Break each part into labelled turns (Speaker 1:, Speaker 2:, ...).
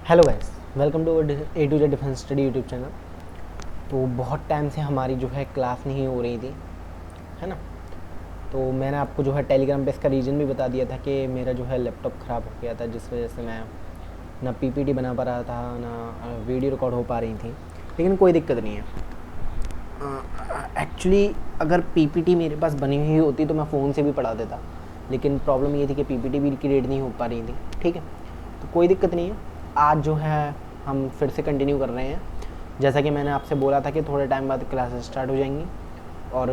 Speaker 1: Hello guys, welcome to A to Z defence study YouTube channel. तो बहुत time से हमारी जो है क्लास नहीं हो रही थी, है ना। तो मैंने आपको जो है टेलीग्राम पे इसका रीज़न भी बता दिया था कि मेरा जो है लैपटॉप ख़राब हो गया था, जिस वजह से मैं ना पीपीटी बना पा रहा था ना वीडियो रिकॉर्ड हो पा रही थी। लेकिन कोई दिक्कत नहीं है। एक्चुअली अगर पीपीटी मेरे पास बनी हुई होती तो मैं फ़ोन से भी पढ़ा देता, लेकिन प्रॉब्लम ये थी कि पीपीटी भी क्रिएट नहीं हो पा रही थी। ठीक है, तो कोई दिक्कत नहीं है। आज जो है हम फिर से कंटिन्यू कर रहे हैं। जैसा कि मैंने आपसे बोला था कि थोड़े टाइम बाद क्लासेस स्टार्ट हो जाएंगी, और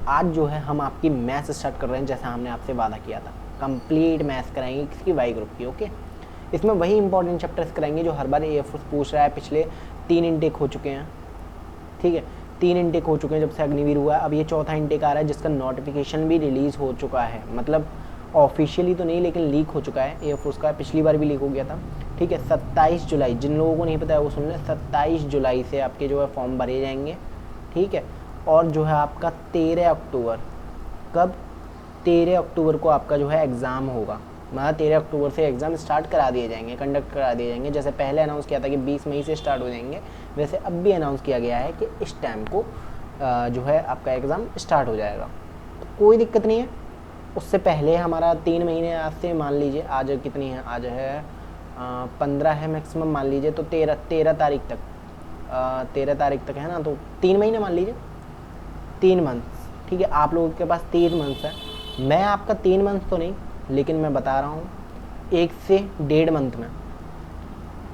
Speaker 1: आज जो है हम आपकी मैथ्स स्टार्ट कर रहे हैं जैसा हमने आपसे वादा किया था। कंप्लीट मैथ्स कराएंगे किसकी, वाई ग्रुप की। ओके, इसमें वही इंपॉर्टेंट चैप्टर्स कराएंगे जो हर बार एयरफोर्स पूछ रहा है। पिछले 3 इनटेक हो चुके हैं, ठीक है, 3 इनटेक हो चुके हैं जब से अग्निवीर हुआ है। अब ये चौथा इनटेक आ रहा है जिसका नोटिफिकेशन भी रिलीज़ हो चुका है, मतलब ऑफिशियली तो नहीं लेकिन लीक हो चुका है एयरफोर्स का। पिछली बार भी लीक हो गया था। ठीक है, 27 जुलाई, जिन लोगों को नहीं पता है वो सुन लें, 27 जुलाई से आपके जो है फॉर्म भरे जाएंगे। ठीक है, और जो है आपका 13 अक्टूबर, कब, 13 अक्टूबर को आपका जो है एग्ज़ाम होगा। मतलब 13 अक्टूबर से एग्ज़ाम स्टार्ट करा दिए जाएंगे, कंडक्ट करा दिए जाएंगे। जैसे पहले अनाउंस किया था कि 20 मई से स्टार्ट हो जाएंगे, वैसे अब भी अनाउंस किया गया है कि इस टाइम को जो है आपका एग्ज़ाम स्टार्ट हो जाएगा। तो कोई दिक्कत नहीं है। उससे पहले हमारा 3 महीने आज से, मान लीजिए आज कितनी है, आज है 15 है मैक्सिमम, मान लीजिए तो 13 तारीख तक, 13 तारीख तक है ना, तो 3 महीने मान लीजिए, 3 मंथ्स। ठीक है, आप लोगों के पास 3 मंथ्स है। मैं आपका 3 मंथ तो नहीं, लेकिन मैं बता रहा हूँ 1 से 1.5 मंथ में,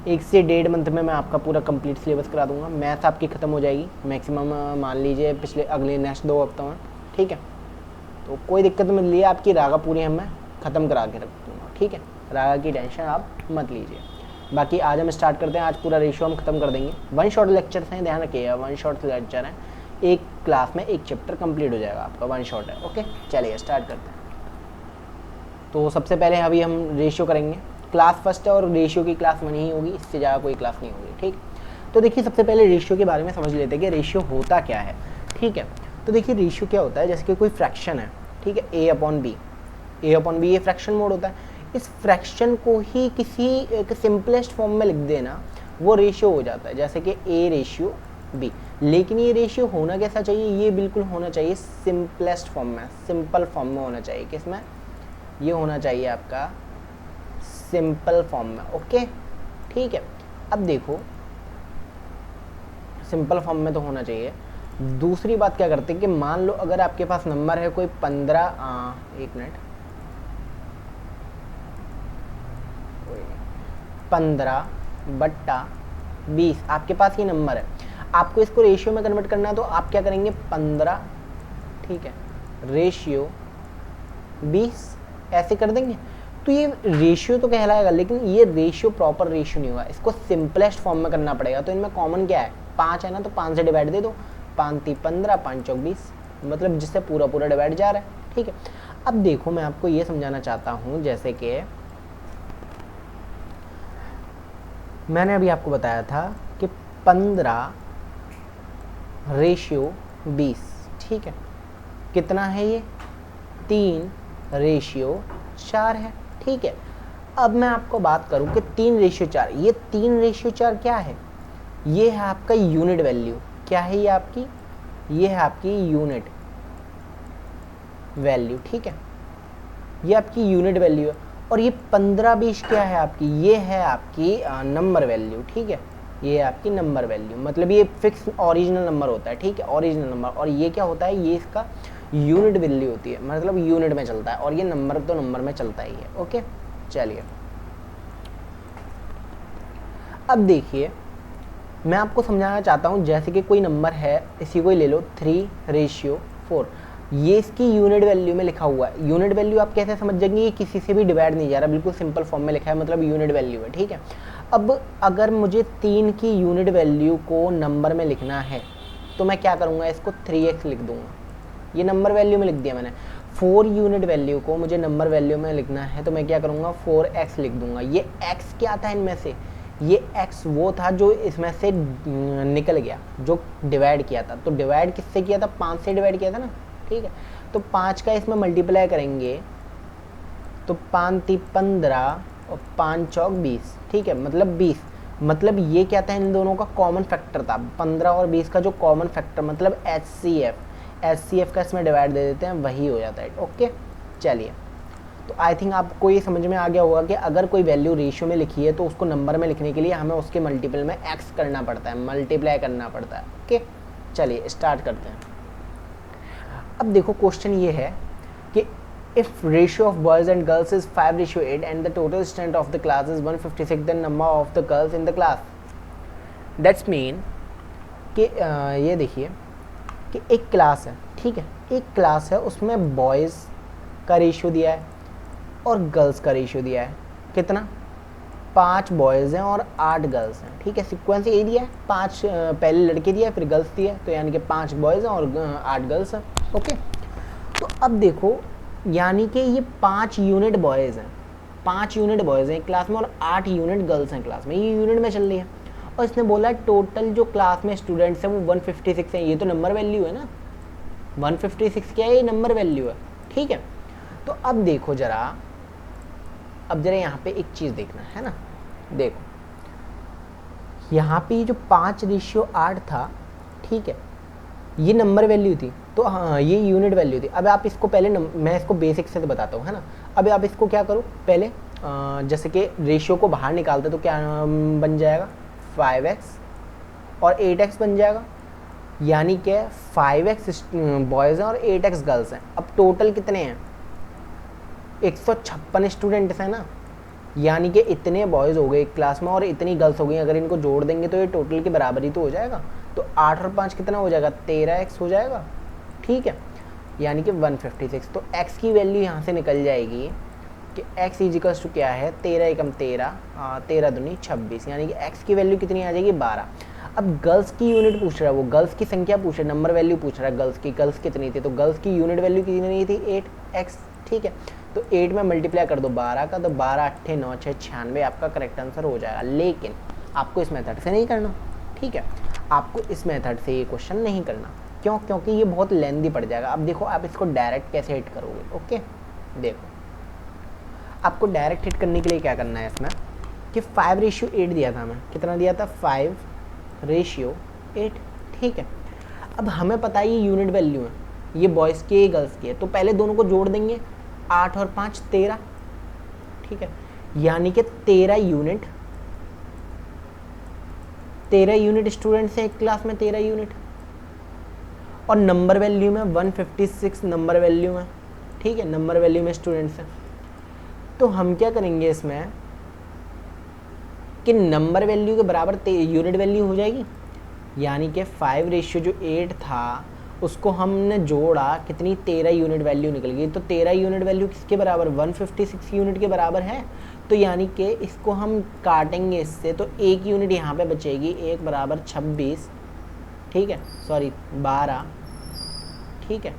Speaker 1: 1 से 1.5 मंथ में मैं आपका पूरा कंप्लीट सिलेबस करा दूंगा। मैथ्स आपकी ख़त्म हो जाएगी मैक्सिमम, मान लीजिए पिछले अगले नेक्स्ट 2 हफ्तों में। ठीक है, तो कोई दिक्कत मत लीजिए, आपकी रागा पूरी हम मैं ख़त्म करा के रख दूँगा। ठीक है, रागा की टेंशन आप मत लीजिए। बाकी आज हम स्टार्ट करते हैं। आज पूरा रेशियो हम ख़त्म कर देंगे। 1 शॉट लेक्चर्स हैं, ध्यान रखिएगा, 1 शॉट लेक्चर हैं। एक क्लास में एक चैप्टर कंप्लीट हो जाएगा आपका, 1 शॉट है। ओके, चलिए स्टार्ट करते हैं। तो सबसे पहले अभी हम रेशियो करेंगे। क्लास फर्स्ट है और रेशियो की क्लास 1 ही होगी, इससे ज़्यादा कोई क्लास नहीं होगी। ठीक, तो देखिए सबसे पहले रेशियो के बारे में समझ लेते हैं कि रेशियो होता क्या है। ठीक है, तो देखिए रेशियो क्या होता है, जैसे कि कोई फ्रैक्शन है, ठीक है, ए अपॉन बी, ये फ्रैक्शन मोड होता है। इस फ्रैक्शन को ही किसी एक सिंपलेस्ट फॉर्म में लिख देना, वो रेशियो हो जाता है, जैसे कि ए रेशियो बी। लेकिन ये रेशियो होना कैसा चाहिए, ये बिल्कुल होना चाहिए सिंपलेस्ट फॉर्म में, सिंपल फॉर्म में होना चाहिए। किसमें, ये होना चाहिए आपका सिंपल फॉर्म में। ओके, ठीक है, अब देखो सिंपल फॉर्म में तो होना चाहिए। दूसरी बात क्या करते हैं कि मान लो अगर आपके पास नंबर है कोई 15, 1 मिनट, 15/20 आपके पास ये नंबर है। आपको इसको रेशियो में कन्वर्ट करना है, तो आप क्या करेंगे, 15, ठीक है, रेशियो 20 ऐसे कर देंगे। तो ये रेशियो तो कहलाएगा, लेकिन ये रेशियो प्रॉपर रेशियो नहीं होगा, इसको सिंपलेस्ट फॉर्म में करना पड़ेगा। तो इनमें कॉमन क्या है, 5 है ना, तो 5 से डिवाइड दे दो, 5 3 15, 5 चौक 20, मतलब जिससे पूरा पूरा डिवाइड जा रहा है। ठीक है, अब देखो मैं आपको ये समझाना चाहता हूँ, जैसे कि मैंने अभी आपको बताया था कि 15 रेशियो 20, ठीक है, कितना है ये, 3 रेशियो 4 है। ठीक है, अब मैं आपको बात करूं कि 3 रेशियो 4, ये 3 रेशियो 4 क्या है, ये है आपका यूनिट वैल्यू। क्या है ये आपकी, ये है आपकी यूनिट वैल्यू। ठीक है, ये आपकी यूनिट वैल्यू है। और ये 15-20 क्या है आपकी, ये है आपकी नंबर वैल्यू। ठीक है, ये है आपकी नंबर वैल्यू, मतलब ये फिक्स ओरिजिनल नंबर होता है। ठीक है, ओरिजिनल नंबर। और ये क्या होता है, ये इसका यूनिट वैल्यू होती है, मतलब यूनिट में चलता है, और ये नंबर तो नंबर में चलता ही है। ओके, चलिए अब देखिए मैं आपको समझाना चाहता हूँ, जैसे कि कोई नंबर है, इसी को ही ले लो, 3 रेशियो 4, ये इसकी यूनिट वैल्यू में लिखा हुआ है। यूनिट वैल्यू आप कैसे समझ जाएंगे, ये किसी से भी डिवाइड नहीं जा रहा, बिल्कुल सिंपल फॉर्म में लिखा है, मतलब यूनिट वैल्यू है। ठीक है, अब अगर मुझे 3 की यूनिट वैल्यू को नंबर में लिखना है, तो मैं क्या करूँगा, इसको 3x लिख दूँगा, ये नंबर वैल्यू में लिख दिया मैंने। 4 यूनिट वैल्यू को मुझे नंबर वैल्यू में लिखना है, तो मैं क्या करूँगा, 4x लिख दूँगा। ये x क्या था इनमें से, ये x वो था जो इसमें से निकल गया, जो डिवाइड किया था। तो डिवाइड किससे किया था, 5 से डिवाइड किया था ना। ठीक है, तो 5 का इसमें मल्टीप्लाई करेंगे, तो 5 3 15 और 5 चौक 20, ठीक है, मतलब 20। मतलब ये क्या था, इन दोनों का कॉमन फैक्टर था 15 और 20 का जो कॉमन फैक्टर, मतलब HCF का इसमें डिवाइड दे देते हैं, वही हो जाता है। ओके चलिए, तो आई थिंक आपको ये समझ में आ गया होगा कि अगर कोई वैल्यू रेशियो में लिखी है तो उसको नंबर में लिखने के लिए हमें उसके मल्टीपल में एक्स करना पड़ता है, मल्टीप्लाई करना पड़ता है। ओके चलिए स्टार्ट करते हैं। अब देखो क्वेश्चन ये है कि if ratio of boys and girls is 5:8 and the total strength of the class is 156, the number of the girls in the class. That's mean कि ये देखिए कि एक क्लास है, ठीक है, एक क्लास है, उसमें बॉयज़ का रेशियो दिया है और गर्ल्स का रेशियो दिया है। कितना? 5 बॉयज़ हैं और 8 गर्ल्स हैं, ठीक है, सीक्वेंस यही दिया है, 5 पहले लड़के दिया है फिर गर्ल्स दिया है, तो यानी कि 5 बॉयज़ हैं और 8 गर्ल्स हैं। ओके, तो अब देखो यानी कि ये 5 यूनिट बॉयज़ हैं, 5 यूनिट बॉयज़ हैं एक क्लास में और 8 यूनिट गर्ल्स हैं क्लास में, ये यूनिट में चल रही है। और इसने बोला टोटल जो क्लास में स्टूडेंट्स हैं वो 156 हैं, ये तो नंबर वैल्यू है ना, 156 क्या है, ये नंबर वैल्यू है, ठीक है। तो अब देखो जरा, अब जरा यहाँ पे एक चीज़ देखना है ना, देखो यहाँ पे जो 5:8 था, ठीक है, ये नंबर वैल्यू थी, तो हाँ ये यूनिट वैल्यू थी। अब आप इसको पहले मैं इसको बेसिक से बताता हूँ, है ना। अब आप इसको क्या करो, पहले जैसे कि रेशियो को बाहर निकालते तो क्या बन जाएगा, 5x और 8x बन जाएगा, यानी कि 5x बॉयज़ हैं और 8x गर्ल्स हैं। अब टोटल कितने हैं, 156 स्टूडेंट्स हैं ना, यानी कि इतने बॉयज़ हो गए एक क्लास में और इतनी गर्ल्स हो गई, अगर इनको जोड़ देंगे तो ये टोटल के बराबर ही तो हो जाएगा। तो 8 और 5 कितना हो जाएगा, 13x हो जाएगा, ठीक है, यानी कि 156। तो x की वैल्यू यहाँ से निकल जाएगी कि x इजिकल्स टू क्या है, 13 एकम 13, 13 दूनी 26, यानी कि x की वैल्यू कितनी आ जाएगी, 12। अब गर्ल्स की यूनिट पूछ रहा है, वो गर्ल्स की संख्या पूछ रहा है, नंबर वैल्यू पूछ रहा है गर्ल्स की, गर्ल्स कितनी थी, तो गर्ल्स की यूनिट वैल्यू कितनी थी, 8x, ठीक है। तो 8 में मल्टीप्लाई कर दो 12 का, तो 12 8 9 6 96 आपका करेक्ट आंसर हो जाएगा। लेकिन आपको इस मेथड से नहीं करना, ठीक है, आपको इस मेथड से ये क्वेश्चन नहीं करना। क्यों? क्योंकि ये बहुत लेंदी पड़ जाएगा। अब देखो आप इसको डायरेक्ट कैसे हिट करोगे। ओके देखो, आपको डायरेक्ट हिट करने के लिए क्या करना है इसमें कि 5:8 दिया था हमें, कितना दिया था, 5:8, ठीक है। अब हमें पता है ये यूनिट वैल्यू है, ये बॉयज़ की है गर्ल्स की है, तो पहले दोनों को जोड़ देंगे, 8 और 5 13, ठीक है, यानी कि 13 यूनिट स्टूडेंट्स हैं एक क्लास में, 13 यूनिट, और नंबर वैल्यू में 156 नंबर वैल्यू में, ठीक है, नंबर वैल्यू में स्टूडेंट्स हैं। तो हम क्या करेंगे इसमें कि नंबर वैल्यू के बराबर यूनिट वैल्यू हो जाएगी, यानी कि 5:8 था उसको हमने जोड़ा, कितनी, 13 यूनिट वैल्यू निकल गई। तो 13 यूनिट वैल्यू किसके बराबर, 156 यूनिट के बराबर है। तो यानी कि इसको हम काटेंगे इससे, तो एक यूनिट यहाँ पे बचेगी, 1 बराबर 26, ठीक है, सॉरी 12, ठीक है,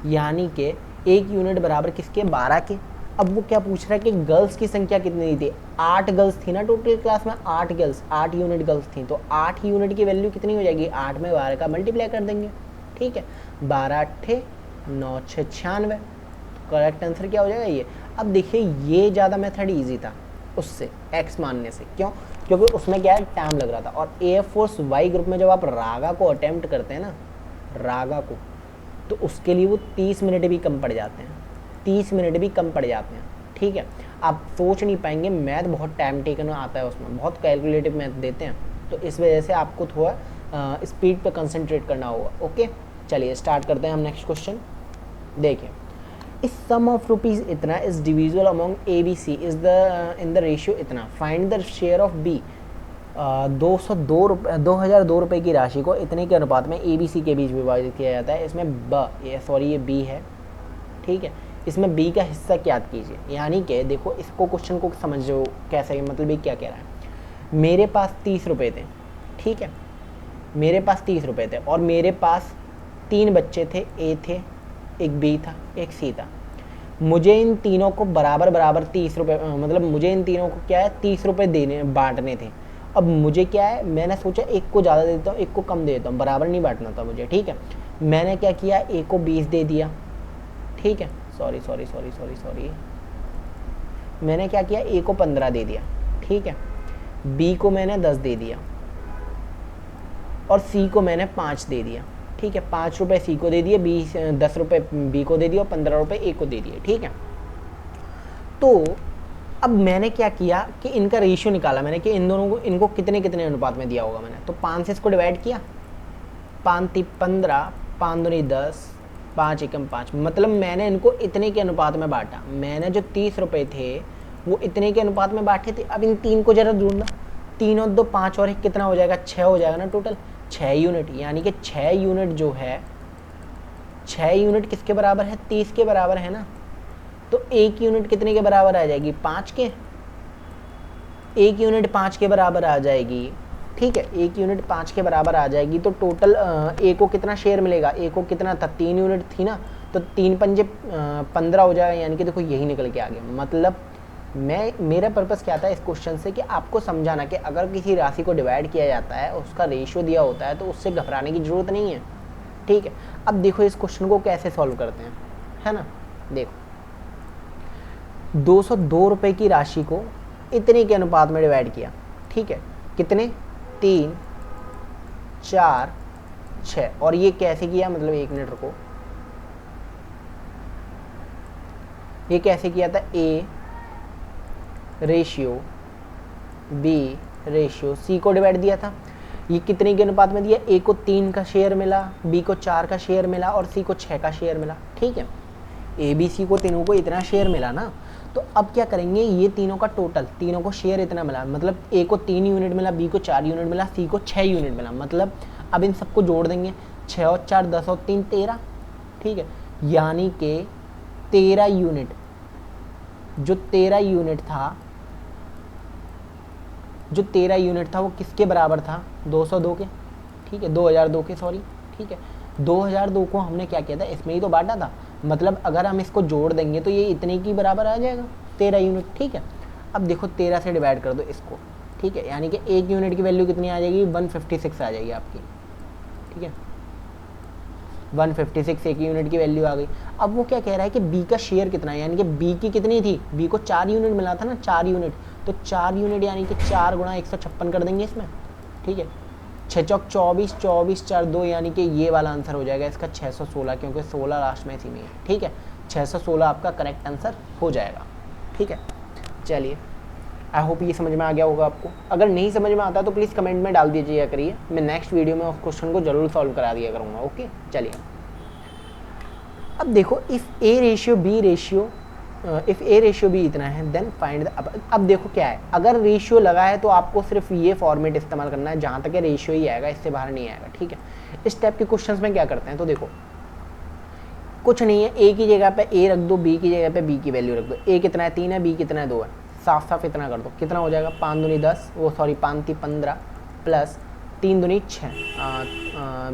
Speaker 1: यानी कि एक यूनिट बराबर किसके, 12 के। अब वो क्या पूछ रहा है कि गर्ल्स की संख्या कितनी थी, 8 गर्ल्स थी ना टोटल क्लास में, 8 गर्ल्स, 8 यूनिट गर्ल्स थी, तो 8 यूनिट की वैल्यू कितनी हो जाएगी, 8 में 12 का मल्टीप्लाई कर देंगे, ठीक है, 12 8 9 6 96, करेक्ट आंसर क्या हो जाएगा ये। अब देखिए ये ज़्यादा मेथड इजी था उससे, x मानने से, क्यों, क्योंकि उसमें क्या है, टाइम लग रहा था। और एयर फोर्स वाई ग्रुप में जब आप रागा को अटेम्प्ट करते हैं ना, रागा को, तो उसके लिए वो 30 मिनट भी कम पड़ जाते हैं, 30 मिनट भी कम पड़ जाते हैं, ठीक है। आप सोच नहीं पाएंगे, मैथ बहुत टाइम टेकन आता है उसमें, बहुत कैलकुलेटिव मैथ देते हैं, तो इस वजह से आपको थोड़ा स्पीड पे कंसंट्रेट करना होगा। ओके चलिए स्टार्ट करते हैं हम नेक्स्ट क्वेश्चन। देखिए, इस सम ऑफ रुपीज़ इतना is divisible among A B C is the in the ratio इतना, find the share of B. 2002 रुपये की राशि को इतने के अनुपात में ए बी सी के बीच विभाजित किया जाता है। इसमें ये बी है, ठीक है, इसमें बी का हिस्सा ज्ञात कीजिए। यानी कि देखो इसको क्वेश्चन को समझो कैसे, मतलब ये क्या कह रहा है, मेरे पास 30 रुपये थे, ठीक है, मेरे पास 30 रुपये थे और मेरे पास 3 बच्चे थे, ए थे, एक बी था, एक सी था। मुझे इन तीनों को बराबर बराबर 30 रुपये, मतलब मुझे इन तीनों को क्या है 30 रुपये देने बांटने थे। अब मुझे क्या है, मैंने सोचा एक को ज़्यादा देता हूँ, एक को कम दे देता हूँ, बराबर नहीं बांटना था मुझे, ठीक है। मैंने क्या किया, ए को 20 दे दिया, ठीक है, सॉरी मैंने क्या किया, ए को 15 दे दिया, ठीक है। बी को मैंने 10 दे दिया और सी को मैंने 5 दे दिया, ठीक है। 5 रुपये सी को दे दिए, 10 रुपये बी को दे दिया और 15 रुपये ए को दे दिए, ठीक है। तो अब मैंने क्या किया कि इनका रेशियो निकाला मैंने कि इन दोनों को, इनको कितने कितने अनुपात में दिया होगा मैंने। तो 5 से इसको डिवाइड किया, 5 3 15, 5 दूनी 10, 5 एकम 5, मतलब मैंने इनको इतने के अनुपात में बांटा। मैंने जो 30 रुपये थे वो इतने के अनुपात में बांटे थे। अब इन 3 को जरा ढूंढना, 3 और 2 5 और 1 कितना हो जाएगा, 6 हो जाएगा ना टोटल, 6 यूनिट। यानी कि 6 यूनिट जो है, 6 यूनिट किसके बराबर है, 30 के बराबर है ना। तो 1 यूनिट कितने के बराबर आ जाएगी, 5 के। 1 यूनिट 5 के बराबर आ जाएगी, ठीक है। 1 यूनिट 5 के बराबर आ जाएगी। तो टोटल ए को कितना शेयर मिलेगा, ए को कितना था, 3 यूनिट थी ना, तो 3 पंजे 15 हो जाएगा। यानी कि देखो यही निकल के आ गया। मतलब मेरा पर्पस क्या था इस क्वेश्चन से कि आपको समझाना कि अगर किसी राशि को डिवाइड किया जाता है, उसका रेशियो दिया होता है, तो उससे घबराने की ज़रूरत नहीं है, ठीक है। अब देखो इस क्वेश्चन को कैसे सॉल्व करते हैं, है ना। देखो 202 रुपये की राशि को इतने के अनुपात में डिवाइड किया, ठीक है। कितने, 3 4 6। और ये कैसे किया, मतलब 1 मिनट रुको, ये कैसे किया था, A ratio B ratio C को डिवाइड दिया था। ये कितने के अनुपात में दिया, ए को 3 का शेयर मिला, बी को 4 का शेयर मिला और सी को 6 का शेयर मिला, ठीक है। ए बी सी को तीनों को इतना शेयर मिला ना। तो अब क्या करेंगे, ये तीनों का टोटल, तीनों को शेयर इतना मिला, मतलब ए को 3 यूनिट मिला, बी को 4 यूनिट मिला, सी को 6 यूनिट मिला। मतलब अब इन सबको जोड़ देंगे, 6 और 4 10 और 3 13, ठीक है। यानी कि 13 यूनिट, जो 13 यूनिट था, जो 13 यूनिट था वो किसके बराबर था, 202 के, ठीक है, 2002 के, सॉरी, ठीक है। 2002 को हमने क्या किया था, इसमें ही तो बांटा था। मतलब अगर हम इसको जोड़ देंगे तो ये इतने की बराबर आ जाएगा, 13 यूनिट, ठीक है। अब देखो 13 से डिवाइड कर दो इसको, ठीक है। यानी कि 1 यूनिट की वैल्यू कितनी आ जाएगी, 156 आ जाएगी आपकी, ठीक है। 156 1 यूनिट की वैल्यू आ गई। अब वो क्या कह रहा है कि बी का शेयर कितना है, यानी कि बी की कितनी थी, बी को 4 यूनिट मिला था ना, 4 यूनिट। तो 4 यूनिट यानी कि 4 गुणा 156 कर देंगे इसमें, ठीक है। 6 चौक 24, 24 4 2, यानी कि ये वाला आंसर हो जाएगा इसका 616, क्योंकि 16 लास्ट में इसी में है, ठीक है। 616 आपका करेक्ट आंसर हो जाएगा, ठीक है। चलिए, आई होप ये समझ में आ गया होगा आपको। अगर नहीं समझ में आता तो प्लीज़ कमेंट में डाल दीजिए करिए, मैं नेक्स्ट वीडियो में उस क्वेश्चन को जरूर सॉल्व करा दिया करूँगा, ओके। चलिए, अब देखो इफ़ ए रेशियो बी इतना है, देन फाइंड अब देखो क्या है, अगर रेशियो लगा है तो आपको सिर्फ ये फॉर्मेट इस्तेमाल करना है, जहाँ तक रेशियो ही आएगा, इससे बाहर नहीं आएगा, ठीक है। इस टाइप के क्वेश्चंस में क्या करते हैं, तो देखो कुछ नहीं है, ए की जगह पे ए रख दो, बी की जगह पे बी की वैल्यू रख दो। ए कितना है, 3 है, बी कितना है, 2 है। साफ साफ इतना कर दो, कितना हो जाएगा, 5 दूनी 10, वो सॉरी 5 3 15 प्लस 3 दूनी 6,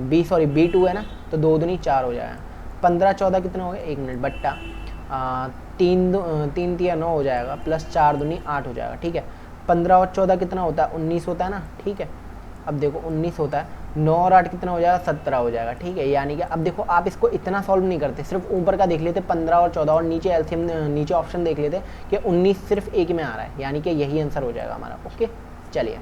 Speaker 1: बी 2 है ना, तो 2 दूनी 4 हो जाएगा। 15 14 कितना हो गया, 1 मिनट, बट्टा 3 3 9 हो जाएगा, प्लस 4 दूनी 8 हो जाएगा, ठीक है। 15 और 14 कितना होता है, 19 होता है ना, ठीक है। अब देखो 19 होता है, 9 और 8 कितना हो जाएगा, 17 हो जाएगा, ठीक है। यानी कि अब देखो आप इसको इतना सॉल्व नहीं करते, सिर्फ ऊपर का देख लेते 15 और 14, और नीचे एलसीएम, नीचे ऑप्शन देख लेते कि 19 सिर्फ एक में आ रहा है, यानी कि यही आंसर हो जाएगा हमारा, ओके। चलिए,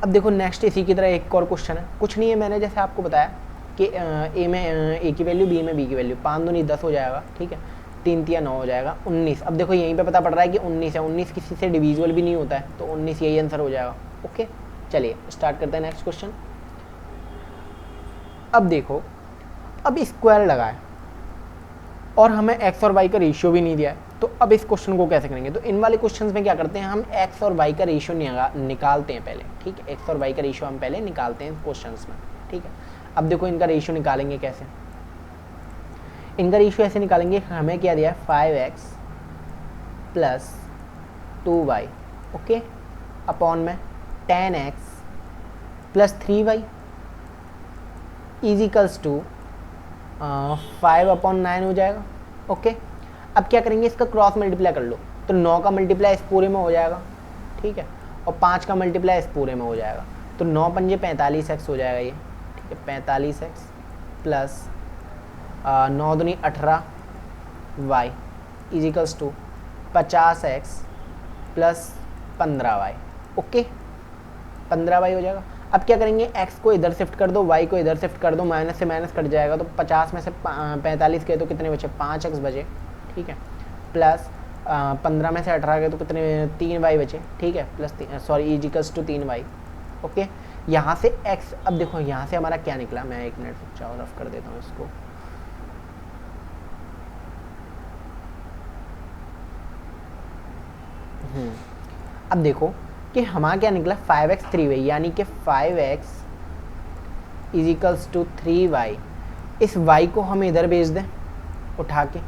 Speaker 1: अब देखो नेक्स्ट इसी की तरह एक और क्वेश्चन है, कुछ नहीं है, मैंने जैसे आपको बताया कि ए में ए की वैल्यू, बी में बी की वैल्यू, 5 दूनी 10 हो जाएगा, ठीक है। 3 3 9 हो जाएगा, 19। अब देखो यहीं पे पता पड़ रहा है कि 19 है, 19 किसी से डिविजिबल भी नहीं होता है, तो 19 यही आंसर हो जाएगा, ओके। चलिए स्टार्ट करते हैं नेक्स्ट क्वेश्चन। अब देखो, अब स्क्वायर लगा है और हमें एक्स और वाई का रेशियो भी नहीं दिया है, तो अब इस क्वेश्चन को कैसे करेंगे। तो इन वाले क्वेश्चंस में क्या करते हैं, हम एक्स और वाई का रेशियो निकालते हैं पहले, ठीक है। एक्स और वाई का रेशियो हम पहले निकालते हैं क्वेश्चंस में, ठीक है। अब देखो इनका रेशियो निकालेंगे कैसे, इनका रेशियो ऐसे निकालेंगे, हमें क्या दिया है, 5x plus 2y, okay, upon में 10x plus 3y equals to 5/9 हो जाएगा, ओके। अब क्या करेंगे, इसका क्रॉस मल्टीप्लाई कर लो, तो 9 का मल्टीप्लाई इस पूरे में हो जाएगा, ठीक है, और 5 का मल्टीप्लाई इस पूरे में हो जाएगा, तो 9 पंजे 45x हो जाएगा ये, ठीक है। 45x प्लस 9 दूनी 18y equals to 50x plus 15y। Okay 15y हो जाएगा। अब क्या करेंगे, x को इधर शिफ्ट कर दो, y को इधर शिफ्ट कर दो, माइनस से माइनस कट जाएगा, तो 50 में से 45 गए तो कितने बचे, 5x बचे, ठीक है, प्लस 15 में से 18 गए तो कितने, 3y बचे, ठीक है, plus sorry equals to 3y। Okay यहाँ से x, अब देखो यहाँ से हमारा क्या निकला, मैं 1 मिनट चाहो रफ कर देता हूँ इसको। अब देखो कि हमारा क्या निकला, 5x 3y, यानी कि 5x इजिकल्स टू 3y। इस y को हम इधर भेज दें उठा के,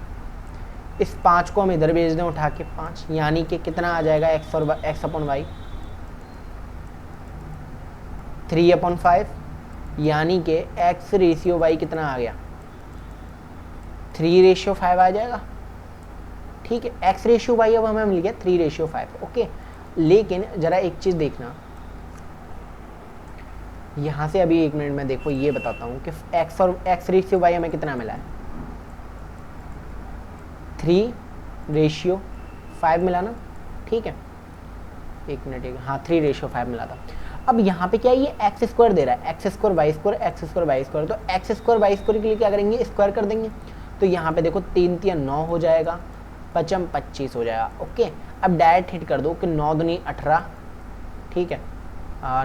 Speaker 1: इस 5 को हम इधर भेज दें उठा के 5, यानी कि कितना आ जाएगा x और x अपॉन वाई, 3/5, यानी कि x रेशियो y कितना आ गया, 3/5 आ जाएगा, ठीक है। x रेशियो y अब हमें मिल गया 3/5। ओके लेकिन जरा एक चीज देखना, यहां से अभी 1 मिनट में देखो ये बताता हूं कि x और x रेशियो y हमें कितना मिला है, 3/5 मिला ना, ठीक है, 1 मिनट, हाँ 3/5 मिला था। अब यहाँ पे क्या है, ये एक्स स्क्वायर दे रहा है, x square y square, x square y square, तो एक्स स्क्वायर वाई स्क्वायर के लिए क्या करेंगे, स्क्वायर कर देंगे, तो यहाँ पे देखो 3 3 9 हो जाएगा, 5 25 हो जाएगा। ओके अब डायरेक्ट हिट कर दो कि 9 दूनी 18, ठीक है,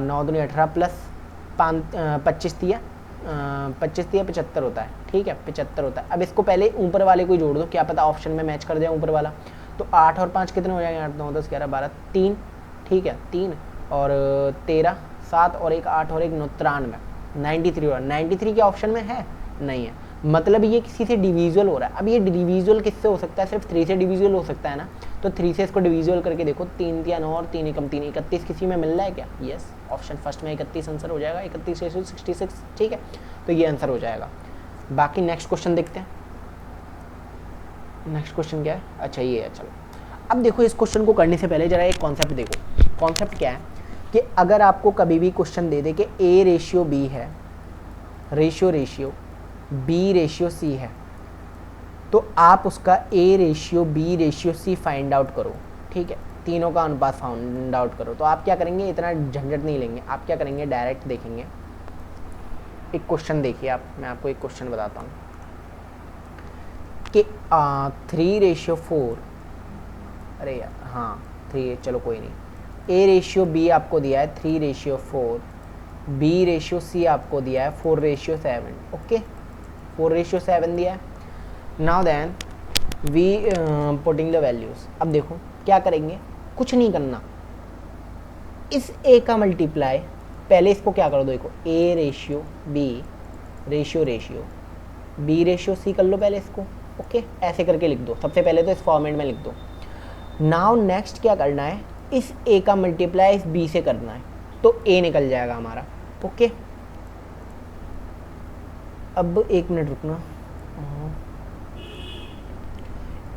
Speaker 1: 9 दूनी 18 प्लस 25 तिया 75 होता है, ठीक है, 75 होता है। अब इसको पहले ऊपर वाले को जोड़ दो, क्या पता ऑप्शन में मैच कर जाए ऊपर वाला, तो 8 और 5 कितने हो जाएंगे, 8 9 10 11 12 3, ठीक है, 3 और 13 7 और 1 8 और 1 9 93, 93 और 93 के ऑप्शन में है नहीं है, मतलब ये किसी से डिविजुअल हो रहा है। अब ये डिविजुअल किससे हो सकता है, सिर्फ 3 से डिविजुअल हो सकता है ना, तो 3 से इसको डिविजुअल करके देखो, 3 3 9 और 3 एकम 3 31 किसी में मिल रहा है क्या, यस, ऑप्शन फर्स्ट में 31 आंसर हो जाएगा, 31 66, ठीक है, तो ये आंसर हो जाएगा। बाकी नेक्स्ट क्वेश्चन देखते हैं, नेक्स्ट क्वेश्चन क्या है, अच्छा ये है, चलो अब देखो इस क्वेश्चन को करने से पहले जरा एक कॉन्सेप्ट देखो, कॉन्सेप्ट क्या है कि अगर आपको कभी भी क्वेश्चन दे दे कि a रेशियो b है, रेशियो b रेशियो c है, तो आप उसका a ratio b ratio c find out करो, ठीक है, तीनों का अनुपात फाइंड आउट करो। तो आप क्या करेंगे, इतना झंझट नहीं लेंगे, आप क्या करेंगे, डायरेक्ट देखेंगे, एक क्वेश्चन देखिए आप, मैं आपको एक क्वेश्चन बताता हूँ कि 3/4, अरे यार हाँ 3, चलो कोई नहीं, a रेशियो b आपको दिया है 3/4, b रेशियो c आपको दिया है 4/7, ओके 4/7 दिया है। Now then we putting the values. अब देखो क्या करेंगे, कुछ नहीं करना, इस a का मल्टीप्लाई, पहले इसको क्या कर दो, देखो a ratio b ratio b ratio c कर लो पहले इसको, ओके ऐसे करके लिख दो, सबसे पहले तो इस फॉर्मेट में लिख दो। नाउ नेक्स्ट क्या करना है, इस a का मल्टीप्लाई इस b से करना है, तो a निकल जाएगा हमारा, ओके। अब 1 मिनट रुकना,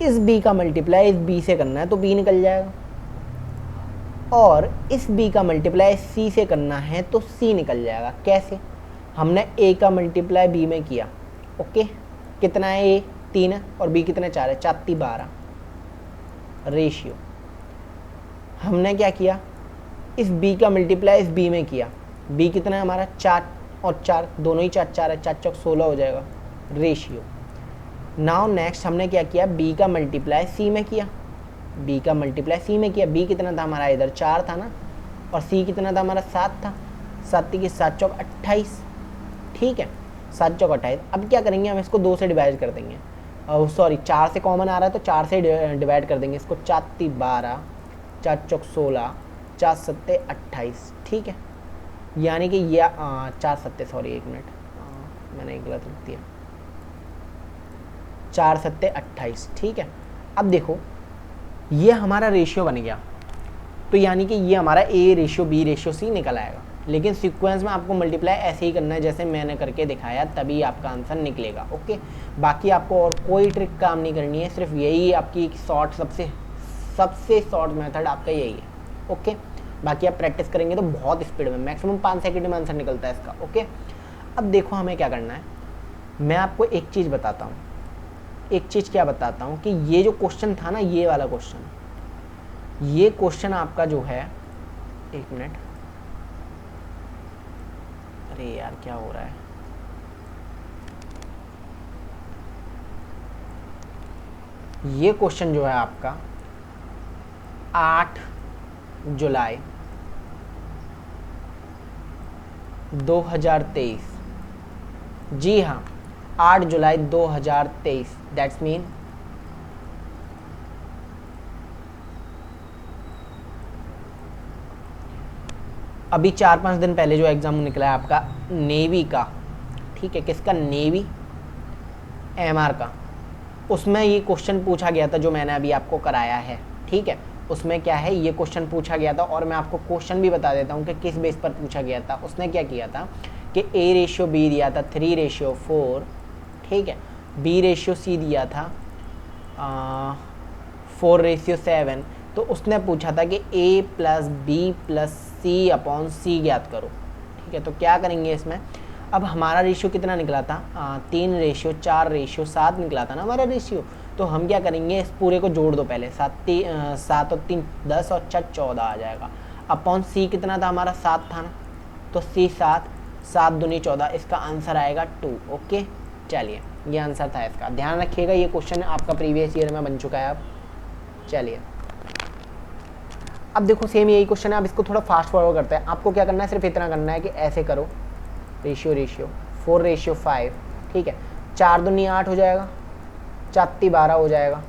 Speaker 1: इस b का मल्टीप्लाई इस b से करना है तो b निकल जाएगा, और इस b का मल्टीप्लाई c से करना है तो c निकल जाएगा। कैसे, हमने a का मल्टीप्लाई b में किया, ओके, कितना है a 3 है और b कितना 4 है, 4 12 रेशियो। हमने क्या किया, इस b का मल्टीप्लाई इस b में किया, b कितना है हमारा 4 और 4 दोनों ही 4 4 है, 4 चौक 16 हो जाएगा रेशियो। नाउ नेक्स्ट हमने क्या किया, b का मल्टीप्लाई c में किया, b का मल्टीप्लाई c में किया, b कितना था हमारा इधर 4 था ना, और c कितना था हमारा 7 था, 7 की 7 चौक 28, ठीक है, 7 चौक 28। अब क्या करेंगे, हम इसको 2 से डिवाइड कर देंगे, सॉरी 4 से कॉमन आ रहा है तो 4 से डिवाइड कर देंगे इसको, 4 3 12, 4 चौक 16, 4 7 28, ठीक है, यानी कि ये 4 7, सॉरी 1 मिनट मैंने गलत लिख दिया, 4 7 28, ठीक है। अब देखो ये हमारा रेशियो बन गया, तो यानी कि ये हमारा a ratio b ratio c निकल आएगा, लेकिन सीक्वेंस में आपको मल्टीप्लाई ऐसे ही करना है जैसे मैंने करके दिखाया, तभी आपका आंसर निकलेगा, ओके। बाकी आपको और कोई ट्रिक काम नहीं करनी है, सिर्फ यही आपकी शॉर्ट सबसे शॉर्ट मेथड आपका यही है, ओके। बाकी आप प्रैक्टिस करेंगे तो बहुत स्पीड में, मैक्सिमम 5 सेकंड में आंसर निकलता है इसका, ओके। अब देखो हमें क्या करना है, मैं आपको एक चीज़ बताता हूँ, एक चीज़ क्या बताता हूँ कि ये जो क्वेश्चन था ना, ये वाला क्वेश्चन, ये क्वेश्चन आपका जो है, एक मिनट, अरे यार क्या हो रहा है, ये क्वेश्चन जो है आपका 8 जुलाई 2023, जी हाँ 8 जुलाई 2023, दैट्स मीन अभी 4-5 दिन पहले जो एग्ज़ाम निकला है आपका नेवी का, ठीक है, किसका, नेवी एमआर का, उसमें ये क्वेश्चन पूछा गया था जो मैंने अभी आपको कराया है, ठीक है। उसमें क्या है, ये क्वेश्चन पूछा गया था और मैं आपको क्वेश्चन भी बता देता हूँ कि किस बेस पर पूछा गया था। उसने क्या किया था कि A/B दिया था 3/4, ठीक है, B/C दिया था 4/7, तो उसने पूछा था कि A + B + C/C ज्ञात करो, ठीक है। तो क्या करेंगे इसमें, अब हमारा रेशियो कितना निकला था, 3/4/7 निकला था ना हमारा रेशियो। तो हम क्या करेंगे, इस पूरे को जोड़ दो पहले, 7 और 3 10 और 4 14 आ जाएगा। अपॉन C कितना था हमारा, 7 था ना, तो C 7, 7 दूनी 14, इसका आंसर आएगा 2। ओके, चलिए ये आंसर था इसका, ध्यान रखिएगा ये क्वेश्चन आपका प्रीवियस ईयर में बन चुका है। अब चलिए अब देखो सेम यही क्वेश्चन है, अब इसको थोड़ा फास्ट फॉरवर्ड करते हैं। आपको क्या करना है, सिर्फ इतना करना है कि ऐसे करो, रेशियो 4/5, ठीक है, 4 दूनी 8 हो जाएगा, 4 12 हो जाएगा,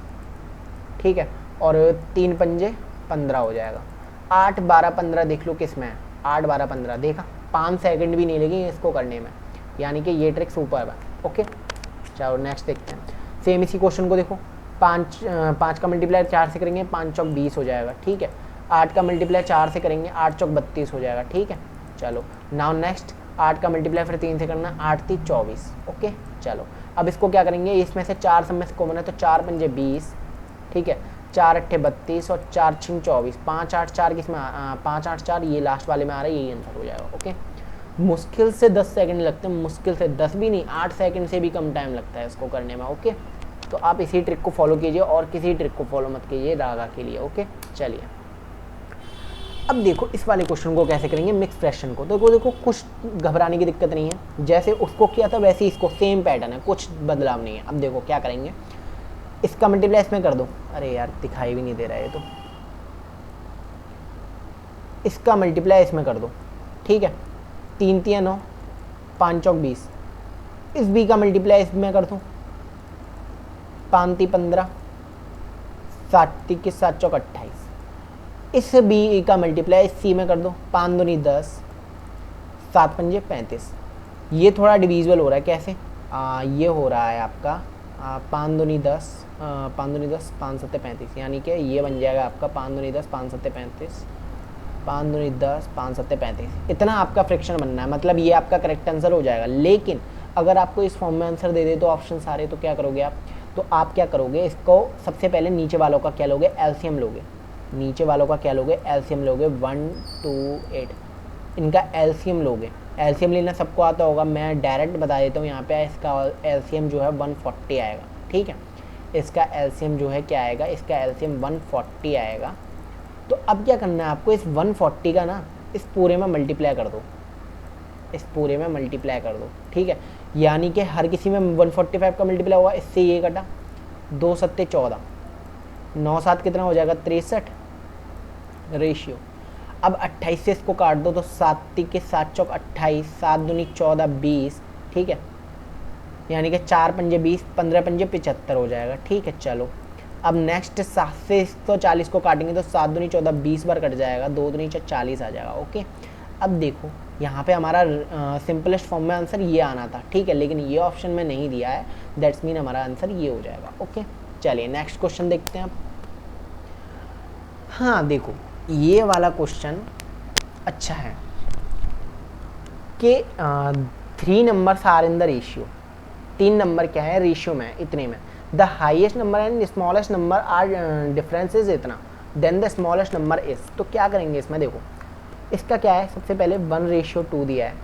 Speaker 1: ठीक है, और 3 पंजे 15 हो जाएगा। 8 12 15 देख लो किस में है, 8 12 15 देखा, 5 सेकंड भी नहीं लगे इसको करने में, यानी कि ये ट्रिक सुपर है। ओके चलो नेक्स्ट देखते हैं। सेम इसी क्वेश्चन को देखो, 5 का मल्टीप्लाई 4 से करेंगे, 5 चौक 20 हो जाएगा, ठीक है। 8 का मल्टीप्लाई 4 से करेंगे, 8 चौक 32 हो जाएगा, ठीक है। चलो नाउ नेक्स्ट 8 का मल्टीप्लाई फिर 3 से करना, 8 3 24। ओके चलो अब इसको क्या करेंगे, इसमें से 4 सब में से कॉमन है, तो 4 पंजे 20, ठीक है, 4 8 32 और 4 6 24, 5 8 4 किस में 5 8 4 ये लास्ट वाले में आ रहा है, यही आंसर हो जाएगा। ओके मुश्किल से 10 सेकंड लगते हैं, मुश्किल से 10 भी नहीं, 8 सेकंड से भी कम टाइम लगता है इसको करने में। ओके तो आप इसी ट्रिक को फॉलो कीजिए और किसी ट्रिक को फॉलो मत कीजिए रागा के लिए। ओके चलिए अब देखो इस वाले क्वेश्चन को कैसे करेंगे, मिक्स फ्रैक्शन को। देखो कुछ घबराने की दिक्कत नहीं है, जैसे उसको किया था वैसे ही इसको सेम पैटर्न है, कुछ बदलाव नहीं है। अब देखो क्या करेंगे, इसका मल्टीप्लाई इसमें कर दो, अरे यार दिखाई भी नहीं दे रहा है, तो इसका मल्टीप्लाई इसमें कर दो, ठीक है, 3 3 9, 5 चौक 20, इस बी का मल्टीप्लाई इसमें कर दो, 5 3 15, 7 3 7 चौक 28, इस बी का मल्टीप्लाई इस सी में कर दो, 5 दूनी 10, 7 पंजे 35। ये थोड़ा डिविजिबल हो रहा है, कैसे, ये हो रहा है आपका 5 दूनी 10, 5 7 35, यानी कि ये बन जाएगा आपका 5 दूनी 10, 5 7 35, 5 दूनी 10, 5 7 35। इतना आपका फ्रैक्शन बनना है, मतलब ये आपका करेक्ट आंसर हो जाएगा। लेकिन अगर आपको इस फॉर्म में आंसर दे दे तो ऑप्शन सारे, तो क्या करोगे आप, तो आप क्या करोगे, इसको सबसे पहले नीचे वालों का क्या लोगे, एलसीएम लोगे, नीचे वालों का क्या लोगे, एलसीएम लोगे, 1 2 8, इनका एलसीएम लोगे। एलसीएम लेना सबको आता होगा, मैं डायरेक्ट बता देता हूँ यहाँ पे, इसका एलसीएम जो है 140 आएगा, ठीक है, इसका एलसीएम जो है क्या आएगा, इसका एलसीएम 140 आएगा। तो अब क्या करना है आपको, इस 140 का ना इस पूरे में मल्टीप्लाई कर दो, इस पूरे में मल्टीप्लाई कर दो, ठीक है, यानी कि हर किसी में 145 का मल्टीप्लाई होगा, इससे ये कटा, 2 7 14, 9 7 कितना हो जाएगा, 63 रेशियो। अब 28 से इसको काट दो, तो 7 के 7 चौक 28, 7 दूनी 14 20, ठीक है, यानी कि 4 पंजे 20, 15 पंजे 75 हो जाएगा, ठीक है। चलो अब नेक्स्ट 7 से 140 को काटेंगे, तो 7 दूनी 14 20 बार कट जाएगा, 2 दूनी 4 40 आ जाएगा। ओके अब देखो यहाँ पे हमारा सिंपलेस्ट फॉर्म में आंसर ये आना था, ठीक है, लेकिन ये ऑप्शन में नहीं दिया है, दैट्स मीन हमारा आंसर ये हो जाएगा। ओके चलिए नेक्स्ट क्वेश्चन देखते हैं आप। हाँ देखो ये वाला क्वेश्चन अच्छा है कि 3 numbers are in the ratio, 3 number क्या है रेशियो में, इतने में, the highest number and smallest number are difference is इतना, then the smallest number is. तो क्या करेंगे इसमें, देखो इसका क्या है, सबसे पहले 1/2 दिया है,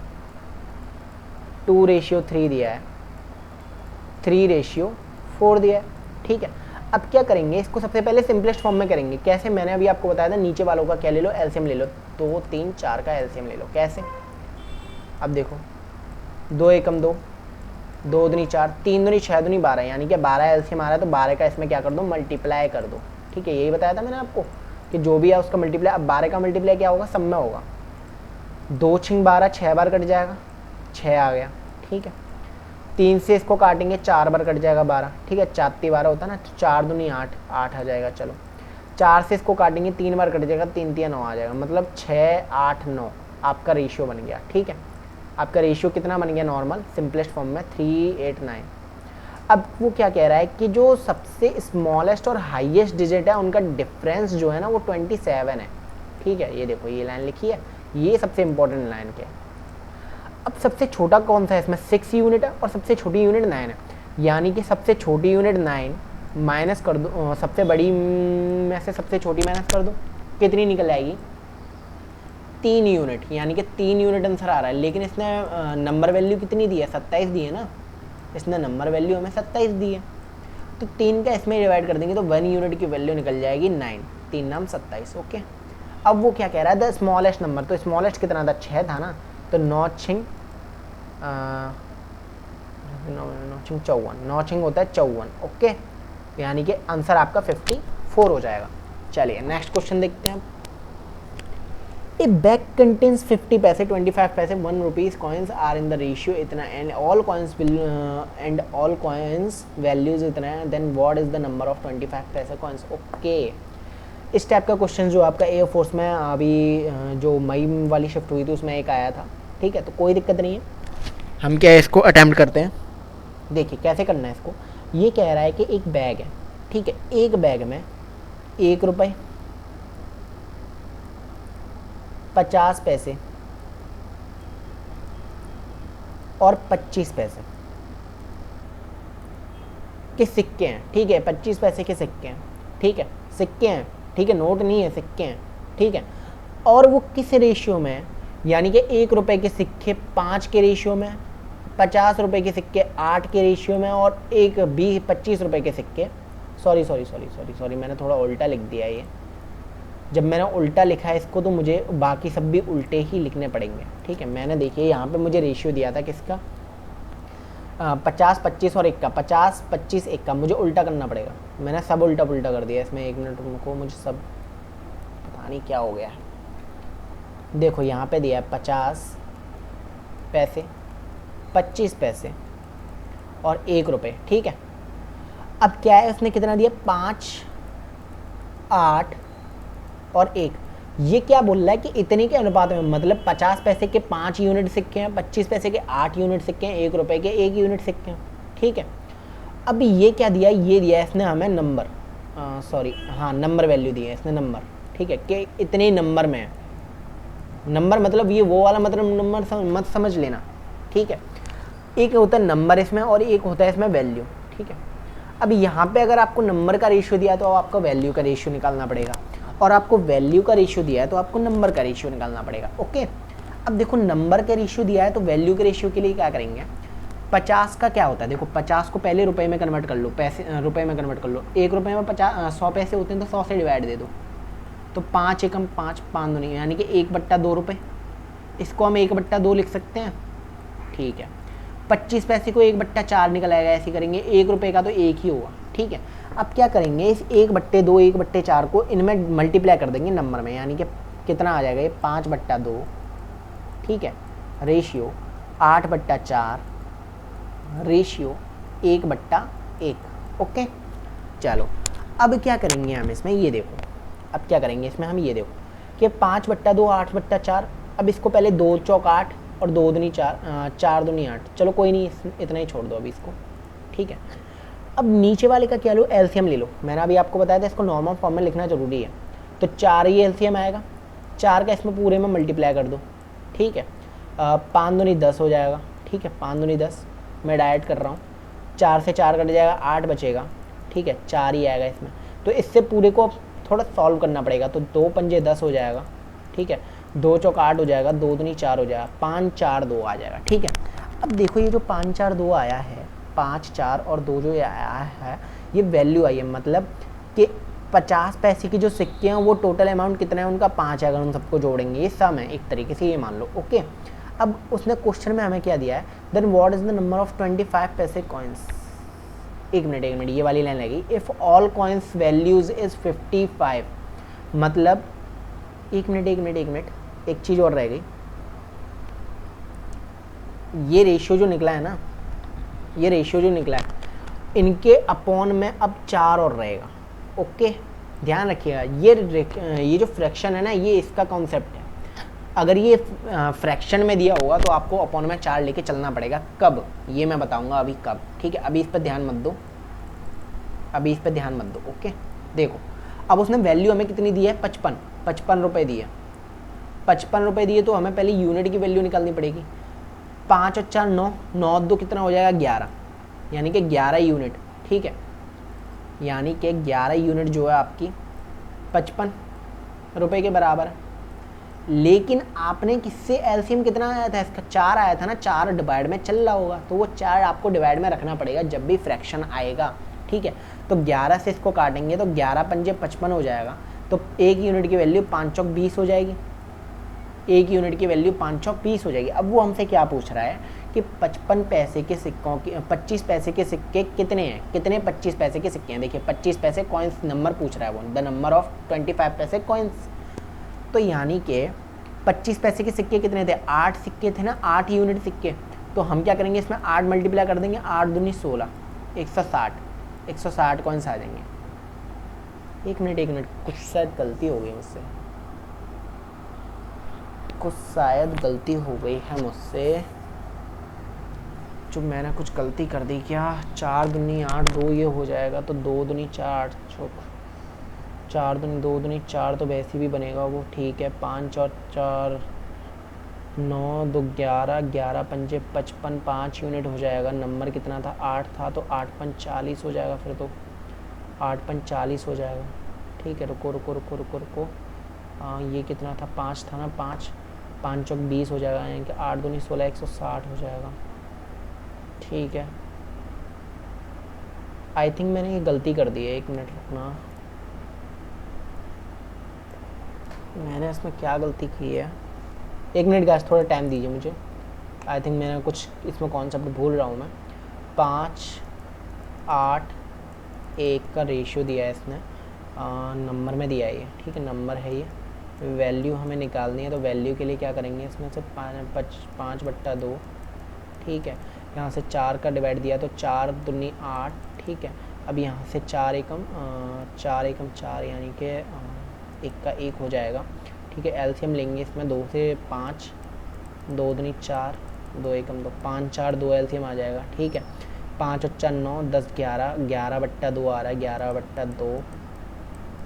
Speaker 1: 2/3 दिया है, 3/4 दिया है, ठीक है। अब क्या करेंगे, इसको सबसे पहले सिंपलेस्ट फॉर्म में करेंगे। कैसे, मैंने अभी आपको बताया था, नीचे वालों का क्या ले लो, एलसीएम ले लो। 2 3 4 का एलसीएम ले लो। कैसे, अब देखो 2 एकम 2, 2 दूनी 4, 3 दूनी 6, दूनी 12, यानी कि 12 एलसीएम आ रहा है, तो 12 का इसमें क्या कर दो, मल्टीप्लाई कर दो। ठीक है, यही बताया था मैंने आपको कि जो भी है उसका मल्टीप्लाई। अब 12 का मल्टीप्लाई क्या होगा, सब में होगा। 2 6 12, 6 बार कट जाएगा, 6 आ गया। ठीक है, 3 से इसको काटेंगे, 4 बार कट जाएगा 12। ठीक है, 4 3 12 होता है ना, तो 4 दूनी 8, 8 आ जाएगा। चलो 4 से इसको काटेंगे, 3 बार कट जाएगा, 3 3 9 आ जाएगा, मतलब 6 8 9 आपका रेशियो बन गया। ठीक है, आपका रेशियो कितना बन गया, नॉर्मल सिंपलेस्ट फॉर्म में 3 8 9। अब वो क्या कह रहा है कि जो सबसे स्मॉलेस्ट और हाईएस्ट डिजिट है उनका डिफरेंस जो है ना वो 27 है। ठीक है, ये देखो ये लाइन लिखी है, ये सबसे इंपॉर्टेंट लाइन क्या है। अब सबसे छोटा कौन सा है इसमें, 6 यूनिट है और सबसे छोटी यूनिट 9 है, यानी कि सबसे छोटी यूनिट 9 माइनस कर दो, सबसे बड़ी में से सबसे छोटी माइनस कर दो, कितनी निकल आएगी, 3 यूनिट, यानी कि 3 यूनिट आंसर आ रहा है। लेकिन इसने नंबर वैल्यू कितनी दी है, 27 दी है ना, इसने नंबर वैल्यू हमें 27 दी है, तो 3 का इसमें डिवाइड कर देंगे तो 1 यूनिट की वैल्यू निकल जाएगी 9, 3 नाम 27। ओके, अब वो क्या कह रहा है, द स्मॉलेस्ट नंबर, तो स्मॉलेस्ट कितना था, 6 था ना, तो 9 6 54, 9 6 होता है 54। ओके, यानी कि आंसर आपका 54 हो जाएगा। चलिए नेक्स्ट क्वेश्चन देखते हैं। ए बैग कंटेन्स 50 पैसे, 25 पैसे, 1 rupees coins are in the ratio इतना एंड ऑल कॉइन्स वैल्यूज इतना है, then what is the number of 25 पैसे कॉइन्स। ओके, इस टाइप का क्वेश्चन जो आपका एयरफोर्स में अभी जो मई वाली शिफ्ट हुई थी उसमें एक आया था। ठीक है, तो कोई दिक्कत नहीं है, हम क्या इसको अटैम्प्ट करते हैं। देखिए कैसे करना है इसको। ये कह रहा है कि एक बैग है, ठीक है, एक बैग में 1 रुपये 50 पैसे और 25 पैसे के सिक्के हैं। ठीक है, 25 पैसे के सिक्के हैं, ठीक है, सिक्के हैं, ठीक है, नोट नहीं है, सिक्के हैं। ठीक है, और वो किस रेशियो में है, यानी कि 1 रुपये के सिक्के 5 के रेशियो में, 50 रुपये के सिक्के 8 के रेशियो में, और 25 रुपये के सिक्के, सॉरी मैंने थोड़ा उल्टा लिख दिया। ये जब मैंने उल्टा लिखा है इसको तो मुझे बाकी सब भी उल्टे ही लिखने पड़ेंगे। ठीक है, मैंने देखिए यहाँ पे मुझे रेशियो दिया था किसका, 50 25 और 1 का, 50 25 1 का, मुझे उल्टा करना पड़ेगा। मैंने सब उल्टा पुल्टा कर दिया इसमें, 1 मिनट रुको, मुझे सब पता नहीं क्या हो गया है। देखो यहाँ पे दिया है 50 पैसे, 25 पैसे और 1 रुपये। ठीक है, अब क्या है उसने कितना दिया, 5 8 और 1। ये क्या बोल रहा है कि इतने के अनुपात में, मतलब 50 पैसे के 5 यूनिट सिक्के हैं, 25 पैसे के 8 यूनिट सिक्के हैं, 1 रुपये के 1 यूनिट सिक्के हैं। ठीक है, अब ये क्या दिया, ये दिया इसने हमें नंबर, नंबर वैल्यू दी है इसने, नंबर। ठीक है, कि इतने नंबर में है, नंबर मतलब ये वो वाला मतलब नंबर मत समझ लेना। ठीक है, एक होता है नंबर इसमें और एक होता है इसमें वैल्यू। ठीक है, अब यहाँ पे अगर आपको नंबर का रेशियो दिया है तो आपको वैल्यू का रेशियो निकालना पड़ेगा, और आपको वैल्यू का रेशियो दिया है तो आपको नंबर का रेशियो निकालना पड़ेगा। ओके, अब देखो नंबर का रेशियो दिया है तो वैल्यू के रेशियो के लिए क्या करेंगे, 50 का क्या होता है, देखो 50 को पहले रुपए में कन्वर्ट कर लो, पैसे रुपए में कन्वर्ट कर लो। 1 रुपये में 100 पैसे होते हैं तो 100 से डिवाइड दे दो, तो 5 एकम 5 5 दूनी, यानी कि 1/2 रुपये, इसको हम 1/2 लिख सकते हैं। ठीक है, 25 पैसे को 1/4 निकल आएगा, ऐसे करेंगे, 1 रुपये का तो 1 ही होगा। ठीक है, अब क्या करेंगे, इस 1/2 1/4 को इनमें मल्टीप्लाई कर देंगे नंबर में, यानी कि कितना आ जाएगा, ये 5/2। ठीक है, रेशियो 8/4 रेशियो 1/1। ओके, चलो अब क्या करेंगे हम इसमें, ये देखो, अब क्या करेंगे इसमें हम, ये देखो कि 5/2 8/4, अब इसको पहले 2 चौक 8 और 2 दूनी 4, 4 दूनी 8, चलो कोई नहीं, इतना ही छोड़ दो अभी इसको। ठीक है, अब नीचे वाले का क्या लो, एलसीएम ले लो। मैंने अभी आपको बताया था इसको नॉर्मल फॉर्म में लिखना जरूरी है, तो 4 ही एलसीएम आएगा, 4 का इसमें पूरे में मल्टीप्लाई कर दो। ठीक है, 5 दूनी 10 हो जाएगा। ठीक है, 5 दूनी 10, मैं डायरेक्ट कर रहा हूँ, 4 से 4 कट जाएगा, 8 बचेगा। ठीक है, 4 ही आएगा इसमें, तो इससे पूरे को थोड़ा सॉल्व करना पड़ेगा, तो 2 पंजे 10 हो जाएगा। ठीक है, 2 चौक 8 हो जाएगा, 2 दूनी 4 हो जाएगा, 5 4 2 आ जाएगा। ठीक है, अब देखो ये जो 5 4 2 आया है, 5 4 और 2 जो आया है, ये वैल्यू आई है, मतलब कि 50 पैसे की जो सिक्के हैं वो टोटल अमाउंट कितना है उनका 5 है, अगर उन सबको जोड़ेंगे ये सम है एक तरीके से, ये मान लो। ओके, अब उसने क्वेश्चन में हमें क्या दिया है, then what is the number of 25 पैसे कॉइन्स। एक मिनट ये वाली लाइन लगी, if all coins values is 55, मतलब एक मिनट एक चीज़ और रह गई, ये रेशियो जो निकला है ना, ये रेशियो जो निकला है इनके अपॉन में अब 4 और रहेगा। ओके, ध्यान रखिएगा, ये जो फ्रैक्शन है ना, ये इसका कॉन्सेप्ट है। अगर ये फ्रैक्शन में दिया होगा तो आपको अपॉन में 4 लेके चलना पड़ेगा। कब, ये मैं बताऊंगा अभी कब, ठीक है। अभी इस पर ध्यान मत दो, ओके। देखो, अब उसने वैल्यू हमें कितनी दी है, 55 रुपये दी है। 55 रुपये दिए तो हमें पहले यूनिट की वैल्यू निकालनी पड़ेगी। 5 और 4 9, 9 और 2 कितना हो जाएगा 11, यानी कि 11 यूनिट, ठीक है। यानी कि 11 यूनिट जो है आपकी 55 रुपये के बराबर है। लेकिन आपने किससे एलसीएम कितना आया था इसका, 4 आया था ना, 4 डिवाइड में चल रहा होगा, तो वो 4 आपको डिवाइड में रखना पड़ेगा जब भी फ्रैक्शन आएगा, ठीक है। तो 11 से इसको काटेंगे तो 11 पंजे 55 हो जाएगा, तो एक यूनिट की वैल्यू 5 चौक 20 हो जाएगी। एक यूनिट की वैल्यू 5 चौक 20 हो जाएगी। अब वो हमसे क्या पूछ रहा है कि 55 पैसे के सिक्कों की 25 पैसे के सिक्के कितने हैं, कितने 25 पैसे के सिक्के हैं। देखिए 25 पैसे कॉइन्स नंबर पूछ रहा है वो, द नंबर ऑफ 25 पैसे कॉइन्स। तो यानी कि 25 पैसे के सिक्के कितने थे, 8 सिक्के थे ना, 8 यूनिट सिक्के। तो हम क्या करेंगे, इसमें 8 मल्टीप्लाई कर देंगे, 8 दूनी 16, 160 कॉइन्स आ जाएंगे। एक मिनट कुछ शायद गलती हो गई मुझसे, जो मैंने कुछ गलती कर दी क्या। 4 दूनी 8, 2 ये हो जाएगा, तो 2 दूनी 4, 4 दूनी 2 दूनी 4 तो वैसे भी बनेगा वो, ठीक है। 5 और 4 9, 2 11, 11 पंजे 55, 5 यूनिट हो जाएगा। नंबर कितना था, 8 था, तो 8 पंज 40 हो जाएगा, फिर तो 8 पंज 40 हो जाएगा, ठीक है। रुको ये कितना था, 5 था ना, 5 चौक 20 हो जाएगा, यानी कि 8 दूनी 16, 160 हो जाएगा, ठीक है। आई थिंक मैंने ये गलती कर दी है, एक मिनट रुकना, मैंने इसमें क्या गलती की है, एक मिनट गाइस, थोड़ा टाइम दीजिए मुझे। आई थिंक मैंने कुछ इसमें कॉन्सेप्ट भूल रहा हूँ मैं। 5 8 1 का रेशियो दिया है इसने, नंबर में दिया है ये, ठीक है, नंबर है ये। वैल्यू हमें निकालनी है, तो वैल्यू के लिए क्या करेंगे, इसमें से 5/2, ठीक है। यहाँ से 4 का डिवाइड दिया तो 4 दूनी 8, ठीक है। अब यहाँ से 4 एकम 4, यानी कि 1 का 1 हो जाएगा, ठीक है। एलसीएम लेंगे इसमें 2 से 5, 2 दूनी 4, 2 एकम 2, 5 4 2 एलसीएम आ जाएगा, ठीक है। 5 और 4 9, 10 11, 11/2 आ रहा है, 11/2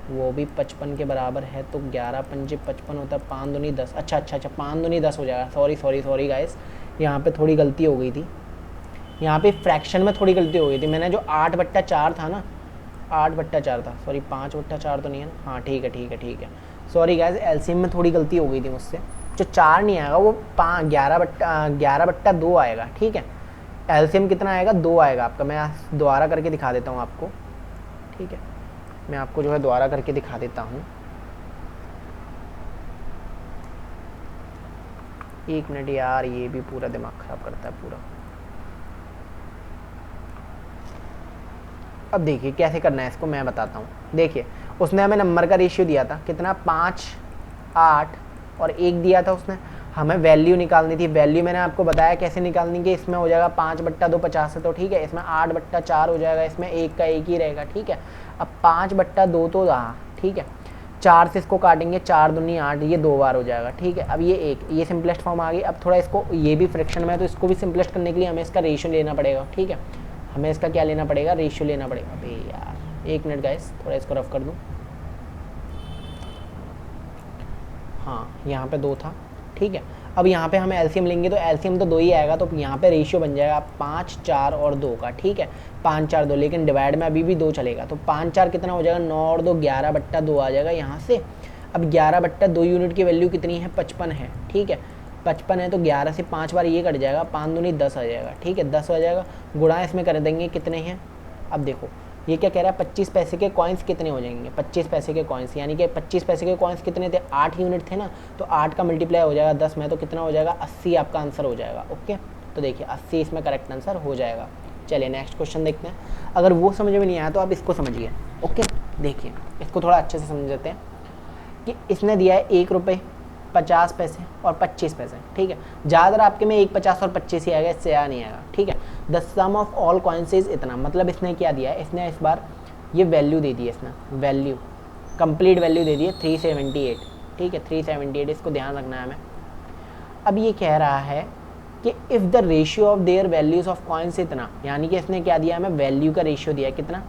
Speaker 1: वो भी 55 के बराबर है, तो 11 पंजे 55 होता है, 5 दूनी 10, अच्छा 5 दूनी 10 हो जाएगा। सॉरी गाइस, यहाँ पे थोड़ी गलती हो गई थी, यहाँ पे फ्रैक्शन में थोड़ी गलती हो गई थी। मैंने जो 8/4 था ना, 8/4 था, सॉरी 5/4 तो नहीं है ना, हाँ ठीक है। सॉरी गाइस, एलसीएम में थोड़ी गलती हो गई थी मुझसे, जो 4 नहीं आएगा वो 11/2 आएगा, ठीक है। एलसीएम कितना आएगा, 2 आएगा आपका। मैं दोबारा करके दिखा देता हूँ आपको, ठीक है, मैं आपको जो है दोबारा करके दिखा देता हूँ। एक मिनट यार, ये भी पूरा दिमाग खराब करता है पूरा। अब देखिए कैसे करना है इसको, मैं बताता हूँ। देखिए उसने हमें नंबर का रेशियो दिया था कितना, 5 8 और 1 दिया था उसने, हमें वैल्यू निकालनी थी। वैल्यू मैंने आपको बताया कैसे निकालनी कि इसमें हो जाएगा 5/2 50 है, तो ठीक है। इसमें 8/4 हो जाएगा, इसमें 1 का 1 ही रहेगा, ठीक है। अब 5/2 तो रहा, ठीक है। 4 से इसको काटेंगे, 4 दूनी 8, ये 2 बार हो जाएगा, ठीक है। अब ये सिंपलेस्ट फॉर्म आ गई। अब थोड़ा इसको, ये भी फ्रैक्शन में है तो इसको भी सिंपलेस्ट करने के लिए हमें इसका रेशियो लेना पड़ेगा, ठीक है। हमें इसका क्या लेना पड़ेगा, रेशियो लेना पड़ेगा। अबे यार एक मिनट गाइस, थोड़ा इसको रफ कर दूँ। हाँ यहाँ पे 2 था, ठीक है। अब यहाँ पे हमें एलसीएम लेंगे तो एलसीएम तो 2 ही आएगा, तो यहाँ पे रेशियो बन जाएगा 5 4 और 2 का, ठीक है। 5 4 2, लेकिन डिवाइड में अभी भी 2 चलेगा, तो 5 4 कितना हो जाएगा, 9 और 2 11/2 आ जाएगा यहाँ से। अब 11/2 यूनिट की वैल्यू कितनी है, 55 है, ठीक है। 55 है तो 11 से 5 बार ये कट जाएगा, 5 दूनी 10 आ जाएगा, ठीक है। 10 आ जाएगा, गुणा इसमें कर देंगे कितने हैं। अब देखो ये क्या कह रहा है 25 पैसे के कॉइन्स कितने हो जाएंगे, 25 पैसे के कॉइन्स, यानी कि 25 पैसे के कॉइन्स कितने थे, 8 यूनिट थे ना, तो 8 का मल्टीप्लाई हो जाएगा 10 में, तो कितना हो जाएगा 80 आपका आंसर हो जाएगा। ओके, तो देखिए 80 इसमें करेक्ट आंसर हो जाएगा। चलिए नेक्स्ट क्वेश्चन देखते हैं। अगर वो समझ में नहीं आया तो आप इसको समझिए। ओके, देखिए इसको थोड़ा अच्छे से समझ लेते हैं कि इसने दिया है 1 रुपये 50 पैसे और 25 पैसे, ठीक है। ज़्यादातर आपके में 1 50 और 25 ही आएगा, इससे ज़्यादा नहीं आएगा, ठीक है। The sum of all coins is इतना, मतलब इसने क्या दिया है, इसने इस बार ये वैल्यू दे दी है, इसने वैल्यू कंप्लीट वैल्यू दे दी है 378, ठीक है 378, इसको ध्यान रखना है हमें। अब ये कह रहा है कि if the ratio of their values of coins इतना, यानी कि इसने क्या दिया हमें, वैल्यू का रेशियो दिया है कितना,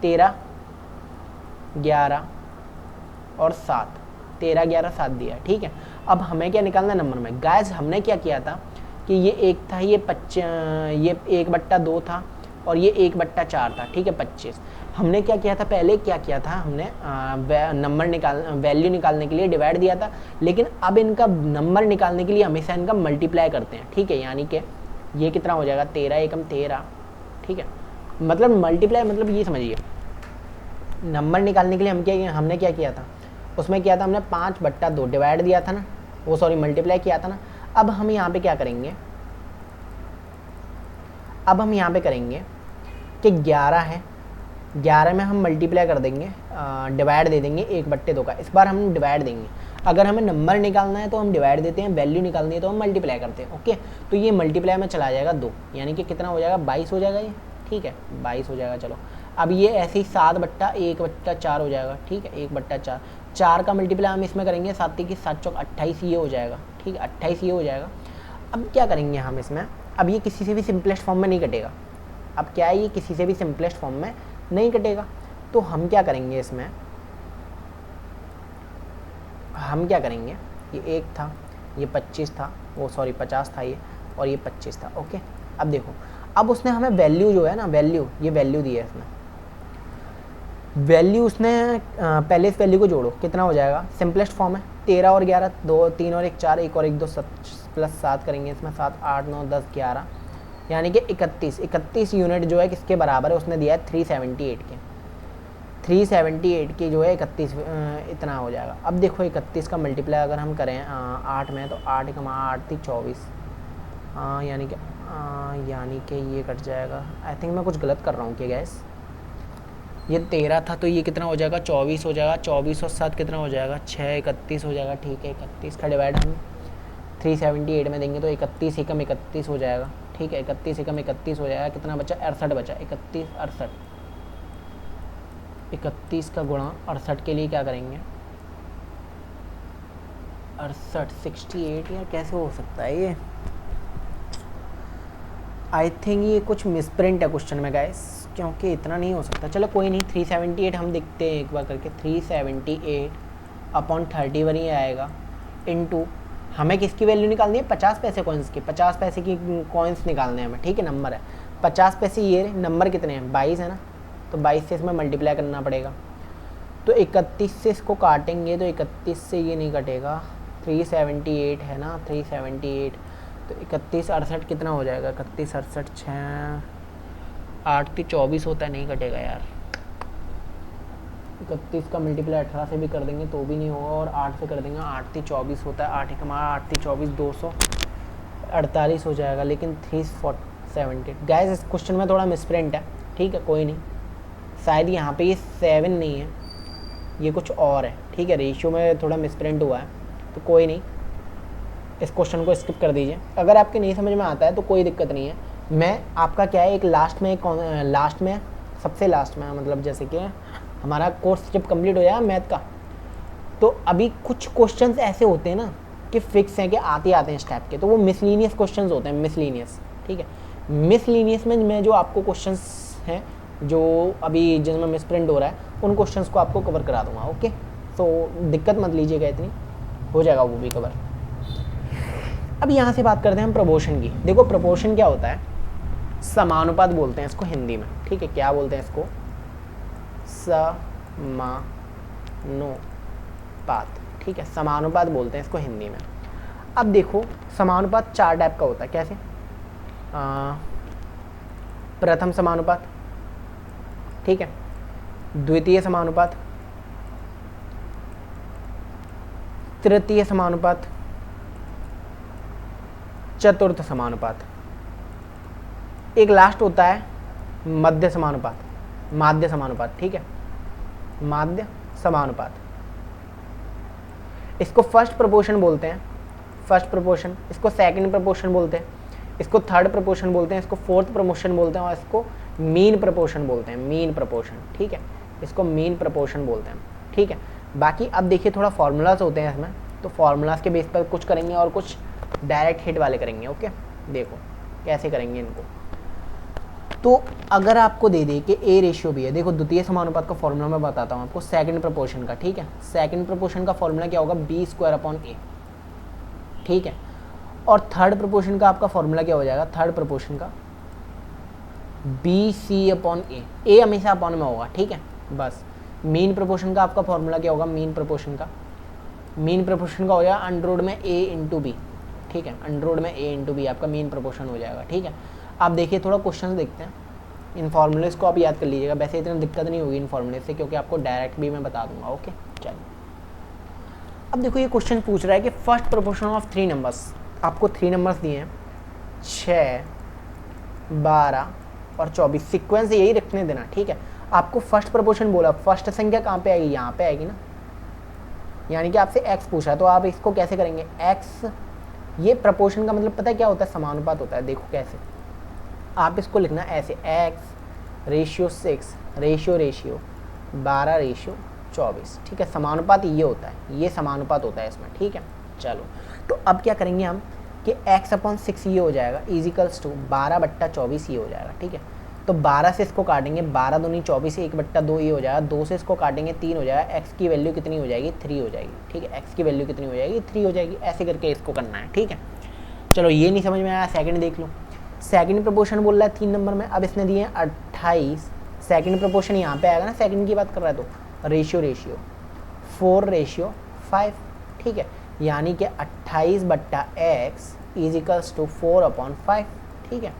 Speaker 1: 13 11 और 7, 13 11 7 दिया है, ठीक है। अब हमें क्या निकालना है नंबर में। गाइस हमने क्या किया था कि ये 1 था, ये 1/2 था और ये 1/4 था, ठीक है 25। हमने क्या किया था, पहले क्या किया था हमने नंबर वैल्यू निकालने के लिए डिवाइड दिया था, लेकिन अब इनका नंबर निकालने के लिए हमेशा इनका मल्टीप्लाई करते हैं, ठीक है। यानी कि ये कितना हो जाएगा 13 एकम 13, ठीक है। मतलब मल्टीप्लाई मतलब ये समझिए, नंबर निकालने के लिए हमने क्या किया था, उसमें किया था हमने 5/2 डिवाइड दिया था ना, वो सॉरी मल्टीप्लाई किया था ना। अब हम यहाँ पे क्या करेंगे, अब हम यहाँ पे करेंगे कि 11 है, 11 में हम मल्टीप्लाई कर देंगे, डिवाइड दे देंगे 1/2 का। इस बार हम डिवाइड देंगे, अगर हमें नंबर निकालना है तो हम डिवाइड देते हैं, वैल्यू निकालनी है तो हम मल्टीप्लाई करते हैं। ओके, तो ये मल्टीप्लाई में चला जाएगा 2, यानी कि कितना हो जाएगा 22 हो जाएगा ये, ठीक है 22 हो जाएगा। चलो अब ये ऐसे ही 7/1/4 हो जाएगा, ठीक है 1/4, 4 का मल्टीप्लाई हम इसमें करेंगे, 7 की 7 चौक 28 ये हो जाएगा, ठीक है 28 ये हो जाएगा। अब क्या करेंगे हम इसमें, अब ये किसी से भी सिंपलेस्ट फॉर्म में नहीं कटेगा। अब क्या है, ये किसी से भी सिंपलेस्ट फॉर्म में नहीं कटेगा, तो हम क्या करेंगे इसमें, हम क्या करेंगे, ये 1 था, ये 25 था, वो सॉरी 50 था ये, और ये 25 था। ओके, अब देखो, अब उसने हमें वैल्यू जो है ना, वैल्यू, ये वैल्यू दी है इसने, वैल्यू उसने पहले इस वैल्यू को जोड़ो, कितना हो जाएगा, सिंपलेस्ट फॉर्म है 13 और 11, 2 3 और 1 4, 1 और 1 2 प्लस 7 करेंगे इसमें, 7 8 9 10 11, यानी कि 31 यूनिट जो है किसके बराबर है, उसने दिया है 378 के, 378 की जो है 31 इतना हो जाएगा। अब देखो 31 का मल्टीप्लाई अगर हम करें 8 में, तो 8 कमा 8 थी 24, यानी कि ये कट जाएगा। आई थिंक मैं कुछ गलत कर रहा हूँ क्या गैस, ये 13 था तो ये कितना हो जाएगा 24 हो जाएगा, 24 और 7 कितना हो जाएगा 6, 31 हो जाएगा, ठीक है 31 का डिवाइड हम 378 में देंगे तो 31 एकम 31 हो जाएगा, ठीक है 31 एकम 31 हो जाएगा, कितना बचा 68 बचा, 31 68, 31 का गुणा 68 के लिए क्या करेंगे, 68 68, यार कैसे हो सकता है ये, आई थिंक ये कुछ मिसप्रिंट है क्वेश्चन में गाइस, क्योंकि इतना नहीं हो सकता। चलो कोई नहीं, 378 हम देखते हैं एक बार करके, 378/31 ही आएगा, इनटू हमें किसकी वैल्यू निकालनी है, 50 पैसे कॉइन्स की, 50 पैसे की कॉइन्स निकालने हैं हमें, ठीक है। नंबर है 50 पैसे, ये नंबर कितने हैं 22 है ना, तो 22 से इसमें मल्टीप्लाई करना पड़ेगा, तो 31 से इसको काटेंगे तो 31 से ये नहीं कटेगा, 378 है ना, 378, तो 31 68 कितना हो जाएगा, 31 68 6 8 की 24 होता है, नहीं कटेगा यार। 31 का मल्टीप्लाई 18 से भी कर देंगे तो भी नहीं होगा, और 8 से कर देंगे, 8 की 24 होता है, 8 कमा 8 की 24 248 हो जाएगा, लेकिन 370। गाइस इस क्वेश्चन में थोड़ा मिसप्रिंट है, ठीक है कोई नहीं, शायद यहाँ पे ये 7 नहीं है, ये कुछ और है, ठीक है रेशियो में थोड़ा मिसप्रिंट हुआ है, तो कोई नहीं, इस क्वेश्चन को स्किप कर दीजिए। अगर आपके नहीं समझ में आता है तो कोई दिक्कत नहीं है, मैं आपका क्या है एक लास्ट में सबसे लास्ट में, मतलब जैसे कि हमारा कोर्स जब कंप्लीट हो जाए मैथ का, तो अभी कुछ क्वेश्चंस ऐसे होते हैं ना कि फिक्स हैं कि आते हैं इस टाइप के, तो वो मिसलीनियस क्वेश्चंस होते हैं, मिसलीनियस, ठीक है। मिसलीनियस में मैं जो आपको क्वेश्चंस हैं जो अभी जिनमें मिसप्रिंट हो रहा है, उन क्वेश्चंस को आपको कवर करा दूंगा। ओके, तो दिक्कत मत लीजिएगा इतनी, हो जाएगा वो भी कवर। अब यहाँ से बात करते हैं हम प्रपोर्शन की। देखो प्रपोर्शन क्या होता है, समानुपात बोलते हैं इसको हिंदी में, ठीक है। क्या बोलते हैं इसको, समानुपात, ठीक है, समानुपात बोलते हैं इसको हिंदी में। अब देखो समानुपात 4 टाइप का होता है, कैसे, प्रथम समानुपात, ठीक है, द्वितीय समानुपात, तृतीय समानुपात, चतुर्थ समानुपात, एक लास्ट होता है मध्य समानुपात, माध्य समानुपात, ठीक है, माध्य समानुपात। इसको फर्स्ट प्रोपोर्शन बोलते हैं, फर्स्ट प्रोपोर्शन, इसको सेकंड प्रोपोर्शन बोलते हैं, इसको थर्ड प्रोपोर्शन बोलते हैं, इसको फोर्थ प्रोपोर्शन बोलते हैं, और इसको मीन प्रोपोर्शन बोलते हैं, मीन प्रोपोर्शन, ठीक है, इसको मीन प्रोपोर्शन बोलते हैं, ठीक है। बाकी अब देखिए थोड़ा फॉर्मूलाज होते हैं इसमें, तो फॉर्मूलाज के बेस पर कुछ करेंगे और कुछ डायरेक्ट हिट वाले करेंगे। ओके, देखो कैसे करेंगे इनको। तो अगर आपको दे दे कि ए रेशियो भी है, देखो द्वितीय समानुपात का फॉर्मूला मैं बताता हूँ आपको सेकंड प्रोपोर्शन का, ठीक है। सेकंड प्रोपोर्शन का फॉर्मूला क्या होगा, b²/a, ठीक है। और थर्ड प्रोपोर्शन का आपका फॉर्मूला क्या हो जाएगा, थर्ड प्रोपोर्शन का bc/a, a हमेशा अपॉन में होगा, ठीक है। बस मीन प्रोपोर्शन का आपका फॉर्मूला क्या होगा, मीन प्रोपोर्शन का हो जाएगा अंडर में a × b, ठीक है, अंडर में a × b आपका मीन प्रोपोर्शन हो जाएगा, ठीक है। आप देखिए थोड़ा क्वेश्चन देखते हैं, इन फॉर्मूलेस को आप याद कर लीजिएगा, वैसे इतनी दिक्कत नहीं होगी इन फॉर्मूले से, क्योंकि आपको डायरेक्ट भी मैं बता दूंगा। ओके, चलिए अब देखो ये क्वेश्चन पूछ रहा है कि फर्स्ट प्रोपोर्शन ऑफ 3 नंबर्स, आपको 3 नंबर्स दिए हैं 6, 12 और 24, सीक्वेंस यही रखने देना, ठीक है। आपको फर्स्ट प्रोपोर्शन बोला, फर्स्ट संख्या कहाँ पे आएगी, यहाँ पे आएगी ना, यानी कि आपसे x पूछा है, तो आप इसको कैसे करेंगे, x, ये प्रोपोर्शन का मतलब पता है क्या होता है, समानुपात होता है। देखो कैसे, आप इसको लिखना ऐसे x/6 रेशियो 12/24, ठीक है। समानुपात ये होता है, ये समानुपात होता है इसमें, ठीक है। चलो तो अब क्या करेंगे हम कि x/6 ये हो जाएगा इजिकल्स टू 12/24 ये हो जाएगा, ठीक है। तो 12 से इसको काटेंगे, 12 दूनी 24, 1/2 ये हो जाएगा, 2 से इसको काटेंगे 3 हो जाएगा, x की वैल्यू कितनी हो जाएगी, 3 हो जाएगी, ठीक है। x की वैल्यू कितनी हो जाएगी, 3 हो जाएगी, ऐसे करके इसको करना है, ठीक है। चलो ये नहीं समझ में आया, सेकंड देख लो। सेकंड प्रोपोर्शन बोल रहा है 3 नंबर में, अब इसने दिए 28, सेकंड प्रोपोर्शन यहाँ पे आएगा ना, सेकंड की बात कर रहा है तो रेशियो 4/5, ठीक है, यानी कि 28/x इजिकल्स टू 4/5, ठीक है।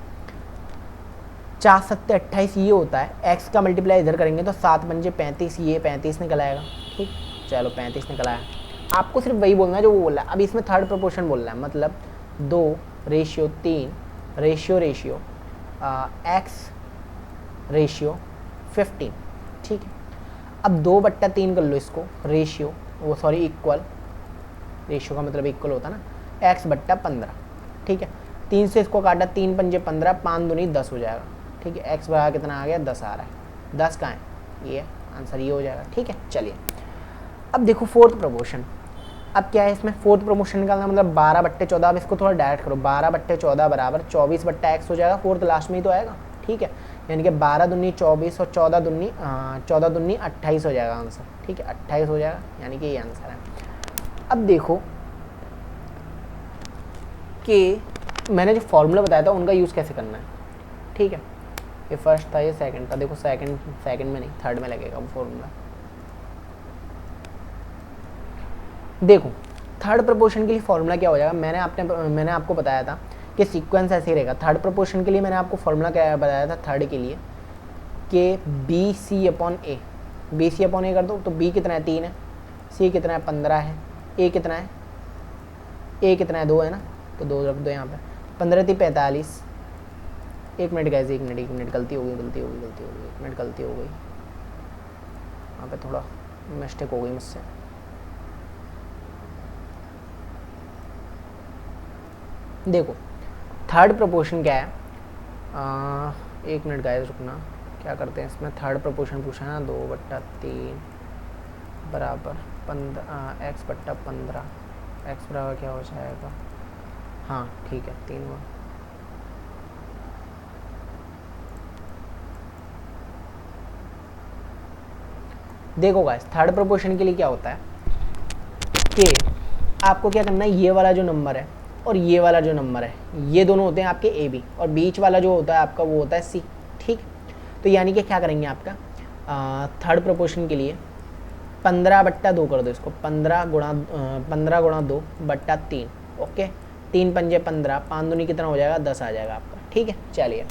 Speaker 1: 4 7 28 ये होता है, x का मल्टीप्लाई इधर करेंगे तो 7 पंजे 35, ये 35 निकल आएगा, ठीक। चलो 35 निकल आया, आपको सिर्फ वही बोलना है जो वो बोल रहा है। अब इसमें थर्ड प्रोपोर्शन बोल रहा है, मतलब 2/3 रेशियो x/15, ठीक है। अब 2/3 कर लो इसको, इक्वल, रेशियो का मतलब इक्वल होता है ना, x/15, ठीक है। 3 से इसको काटा, 3 पंजे 15, 5 दूनी 10 हो जाएगा, ठीक है। x बराबर कितना आ गया, 10 आ रहा है, 10 कहाँ है, ये आंसर ये हो जाएगा, ठीक है। चलिए अब देखो फोर्थ प्रोपोर्शन, अब क्या है इसमें, फोर्थ प्रोपोर्शन का मतलब 12/14, अब इसको थोड़ा डायरेक्ट करो, 12/14 बराबर 24/x हो जाएगा, फोर्थ लास्ट में ही तो आएगा, ठीक है। यानी कि 12 दूनी 24 और 14 दूनी 28 हो जाएगा आंसर, ठीक है, 28 हो जाएगा, यानी कि ये आंसर है। अब देखो कि मैंने जो फॉर्मूला बताया था उनका यूज़ कैसे करना है, ठीक है। ये फर्स्ट था, ये सेकंड था, देखो सेकंड में नहीं, थर्ड में लगेगा वो फॉर्मूला। देखो थर्ड प्रोपोर्शन के लिए फॉर्मूला क्या हो जाएगा, मैंने आपको बताया था कि सीक्वेंस ऐसे ही रहेगा। थर्ड प्रोपोर्शन के लिए मैंने आपको फॉर्मूला क्या बताया था थर्ड के लिए कि BC/A कर दो, तो B कितना है, 3 है, C कितना है, 15 है, A कितना है 2 है ना, तो 2 रख दो यहाँ पे, 15 × 45, 1 मिनट गाइस, 1 मिनट, गलती हो गई, 1 मिनट गलती हो गई, वहाँ पे थोड़ा मिस्टेक हो गई मुझसे। देखो थर्ड प्रोपोर्शन क्या है, 1 मिनट गाइस रुकना, क्या करते हैं इसमें, थर्ड प्रोपोर्शन पूछा है ना, 2/3 बराबर x/15, x बराबर क्या हो जाएगा, हाँ ठीक है, 3 बार। देखो गाइस थर्ड प्रोपोर्शन के लिए क्या होता है कि आपको क्या करना है, ये वाला जो नंबर है और ये वाला जो नंबर है, ये दोनों होते हैं आपके ए बी, और बीच वाला जो होता है आपका वो होता है सी, ठीक। तो यानी कि क्या करेंगे आपका थर्ड प्रोपोर्शन के लिए 15/2 कर दो इसको, 15 गुणा 2/3, ओके। 3 पंजे 15, 5 दूनी कितना हो जाएगा, 10 आ जाएगा आपका, ठीक है। चलिए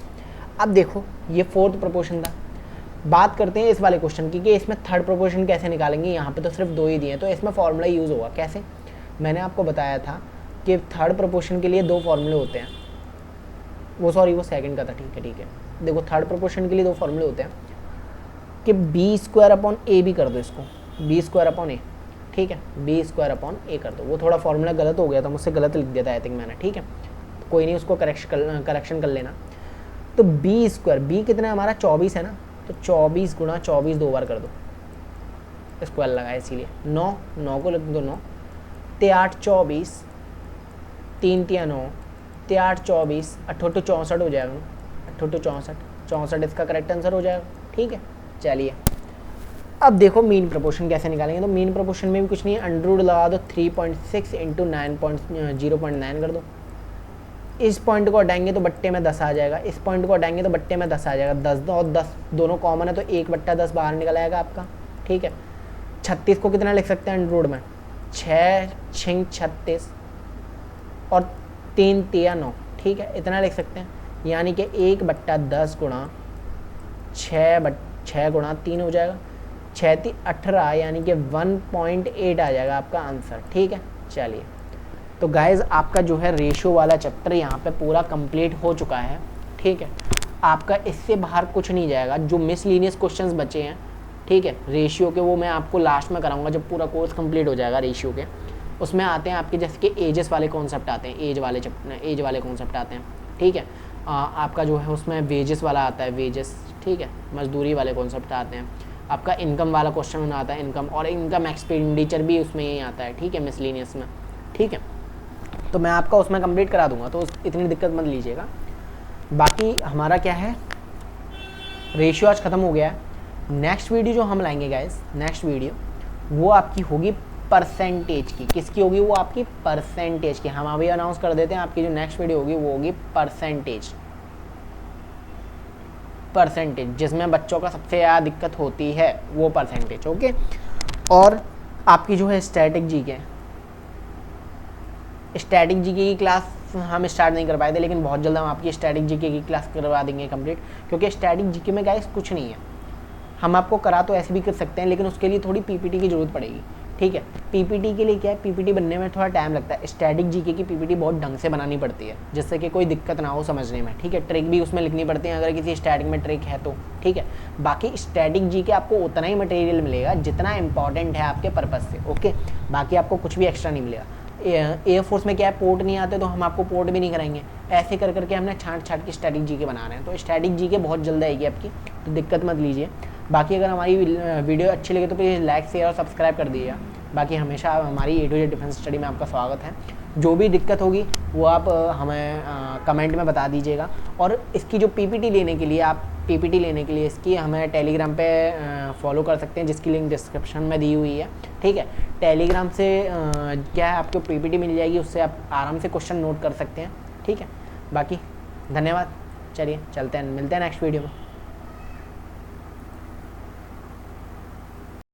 Speaker 1: अब देखो ये फोर्थ प्रोपोर्शन था, बात करते हैं इस वाले क्वेश्चन की कि इसमें थर्ड प्रोपोर्शन कैसे निकालेंगे। यहाँ पे तो सिर्फ 2 ही दिए हैं, तो इसमें फॉर्मूला यूज़ होगा। कैसे? मैंने आपको बताया था कि थर्ड प्रोपोर्शन के लिए 2 फॉर्मूले होते हैं। वो सेकंड का था। ठीक है, देखो थर्ड प्रोपोर्शन के लिए 2 फॉर्मूले होते हैं कि b² भी कर दो इसको, b² ठीक है, b² कर दो। वो थोड़ा फॉर्मूला गलत हो गया था, मुझसे गलत लिख दिया था आई थिंक मैंने। ठीक है, तो कोई नहीं, उसको करेक्शन कर लेना। तो b² कितना है हमारा? 24 है ना, तो 24 गुणा 24 2 बार कर दो, स्क्वायर लगाया इसीलिए। 9 को लिख दो 9, 8 24, 3 3 9, 8 24, 8 64 हो जाएगा, 8 64 इसका करेक्ट आंसर हो जाएगा। ठीक है, चलिए अब देखो मीन प्रपोर्शन कैसे निकालेंगे। तो मीन प्रपोर्शन में भी कुछ नहीं है, अंडर लगा दो 3.6 इंटू 9.0.9 कर दो। इस पॉइंट को हटाएंगे तो बट्टे में 10 आ जाएगा, इस पॉइंट को हटाएंगे तो बट्टे में 10 आ जाएगा। 10 और 10 दोनों कॉमन है तो 1/10 बाहर निकल आएगा आपका। ठीक है, 36 को कितना लिख सकते हैं अंडर में? 6 6 36 और 3 3 9। ठीक है, इतना लिख सकते हैं, यानी कि 1/10 गुणा 6 गुणा 3 हो जाएगा, 6 3 18, यानी कि 1.8 आ जाएगा आपका आंसर। ठीक है, चलिए तो गाइज़ आपका जो है रेशियो वाला चैप्टर यहाँ पे पूरा कंप्लीट हो चुका है। ठीक है, आपका इससे बाहर कुछ नहीं जाएगा। जो मिसलिनियस क्वेश्चंस बचे हैं, ठीक है, रेशियो के, वो मैं आपको लास्ट में कराऊंगा जब पूरा कोर्स कंप्लीट हो जाएगा रेशियो के। उसमें आते हैं आपके जैसे कि एजेस वाले कॉन्सेप्ट आते हैं, एज वाले कॉन्सेप्ट आते हैं। ठीक है, आपका जो है उसमें वेजेस वाला आता है, वेजेस। ठीक है, मजदूरी वाले कॉन्सेप्ट आते हैं। आपका इनकम वाला क्वेश्चन आता है, इनकम और इनकम एक्सपेंडिचर भी उसमें यही आता है। ठीक है, मिसलिनियस में। ठीक है, तो मैं आपका उसमें कंप्लीट करा दूंगा, तो इतनी दिक्कत मत लीजिएगा। बाकी हमारा क्या है, रेशियो आज ख़त्म हो गया है। नेक्स्ट वीडियो जो हम लाएंगे गाइस, नेक्स्ट वीडियो वो आपकी होगी परसेंटेज की। किसकी होगी? वो आपकी परसेंटेज की। हम अभी अनाउंस कर देते हैं, आपकी जो नेक्स्ट वीडियो होगी वो होगी परसेंटेज, जिसमें बच्चों का सबसे ज़्यादा दिक्कत होती है वो परसेंटेज। ओके, और आपकी जो है स्टैटिक जीके की क्लास हम स्टार्ट नहीं कर पाए थे, लेकिन बहुत जल्द हम आपकी स्टैटिक जीके की क्लास करवा देंगे कंप्लीट। क्योंकि स्टैटिक जीके में गाइस कुछ नहीं है, हम आपको करा तो ऐसे भी कर सकते हैं, लेकिन उसके लिए थोड़ी पीपीटी की ज़रूरत पड़ेगी। ठीक है, पीपीटी के लिए क्या है, पीपीटी बनने में थोड़ा टाइम लगता है। स्टैटिक जीके की पीपीटी बहुत ढंग से बनानी पड़ती है, जिससे कि कोई दिक्कत ना हो समझने में। ठीक है, ट्रिक भी उसमें लिखनी पड़ती है अगर किसी स्टैटिक में ट्रिक है तो। ठीक है, बाकी स्टैटिक जीके आपको उतना ही मटेरियल मिलेगा जितना इंपॉर्टेंट है आपके पर्पज़ से। ओके, बाकी आपको कुछ भी एक्स्ट्रा नहीं मिलेगा। एयरफोर्स में क्या है, पोर्ट नहीं आते तो हम आपको पोर्ट भी नहीं कराएंगे। ऐसे कर करके हमने छांट के स्टैटिक जीके बना रहे हैं, तो स्टैटिक जीके बहुत जल्द आएगी आपकी, तो दिक्कत मत लीजिए। बाकी अगर हमारी वीडियो अच्छी लगे तो प्लीज़ लाइक शेयर और सब्सक्राइब कर दीजिएगा। बाकी हमेशा हमारी A to Z defence study में आपका स्वागत है। जो भी दिक्कत होगी वो आप हमें कमेंट में बता दीजिएगा। और इसकी जो पीपीटी लेने के लिए इसकी हमें टेलीग्राम पे फॉलो कर सकते हैं, जिसकी लिंक डिस्क्रिप्शन में दी हुई है। ठीक है, टेलीग्राम से क्या है आपको पीपीटी मिल जाएगी, उससे आप आराम से क्वेश्चन नोट कर सकते हैं। ठीक है, बाकी धन्यवाद। चलिए चलते हैं, मिलते हैं नेक्स्ट वीडियो में।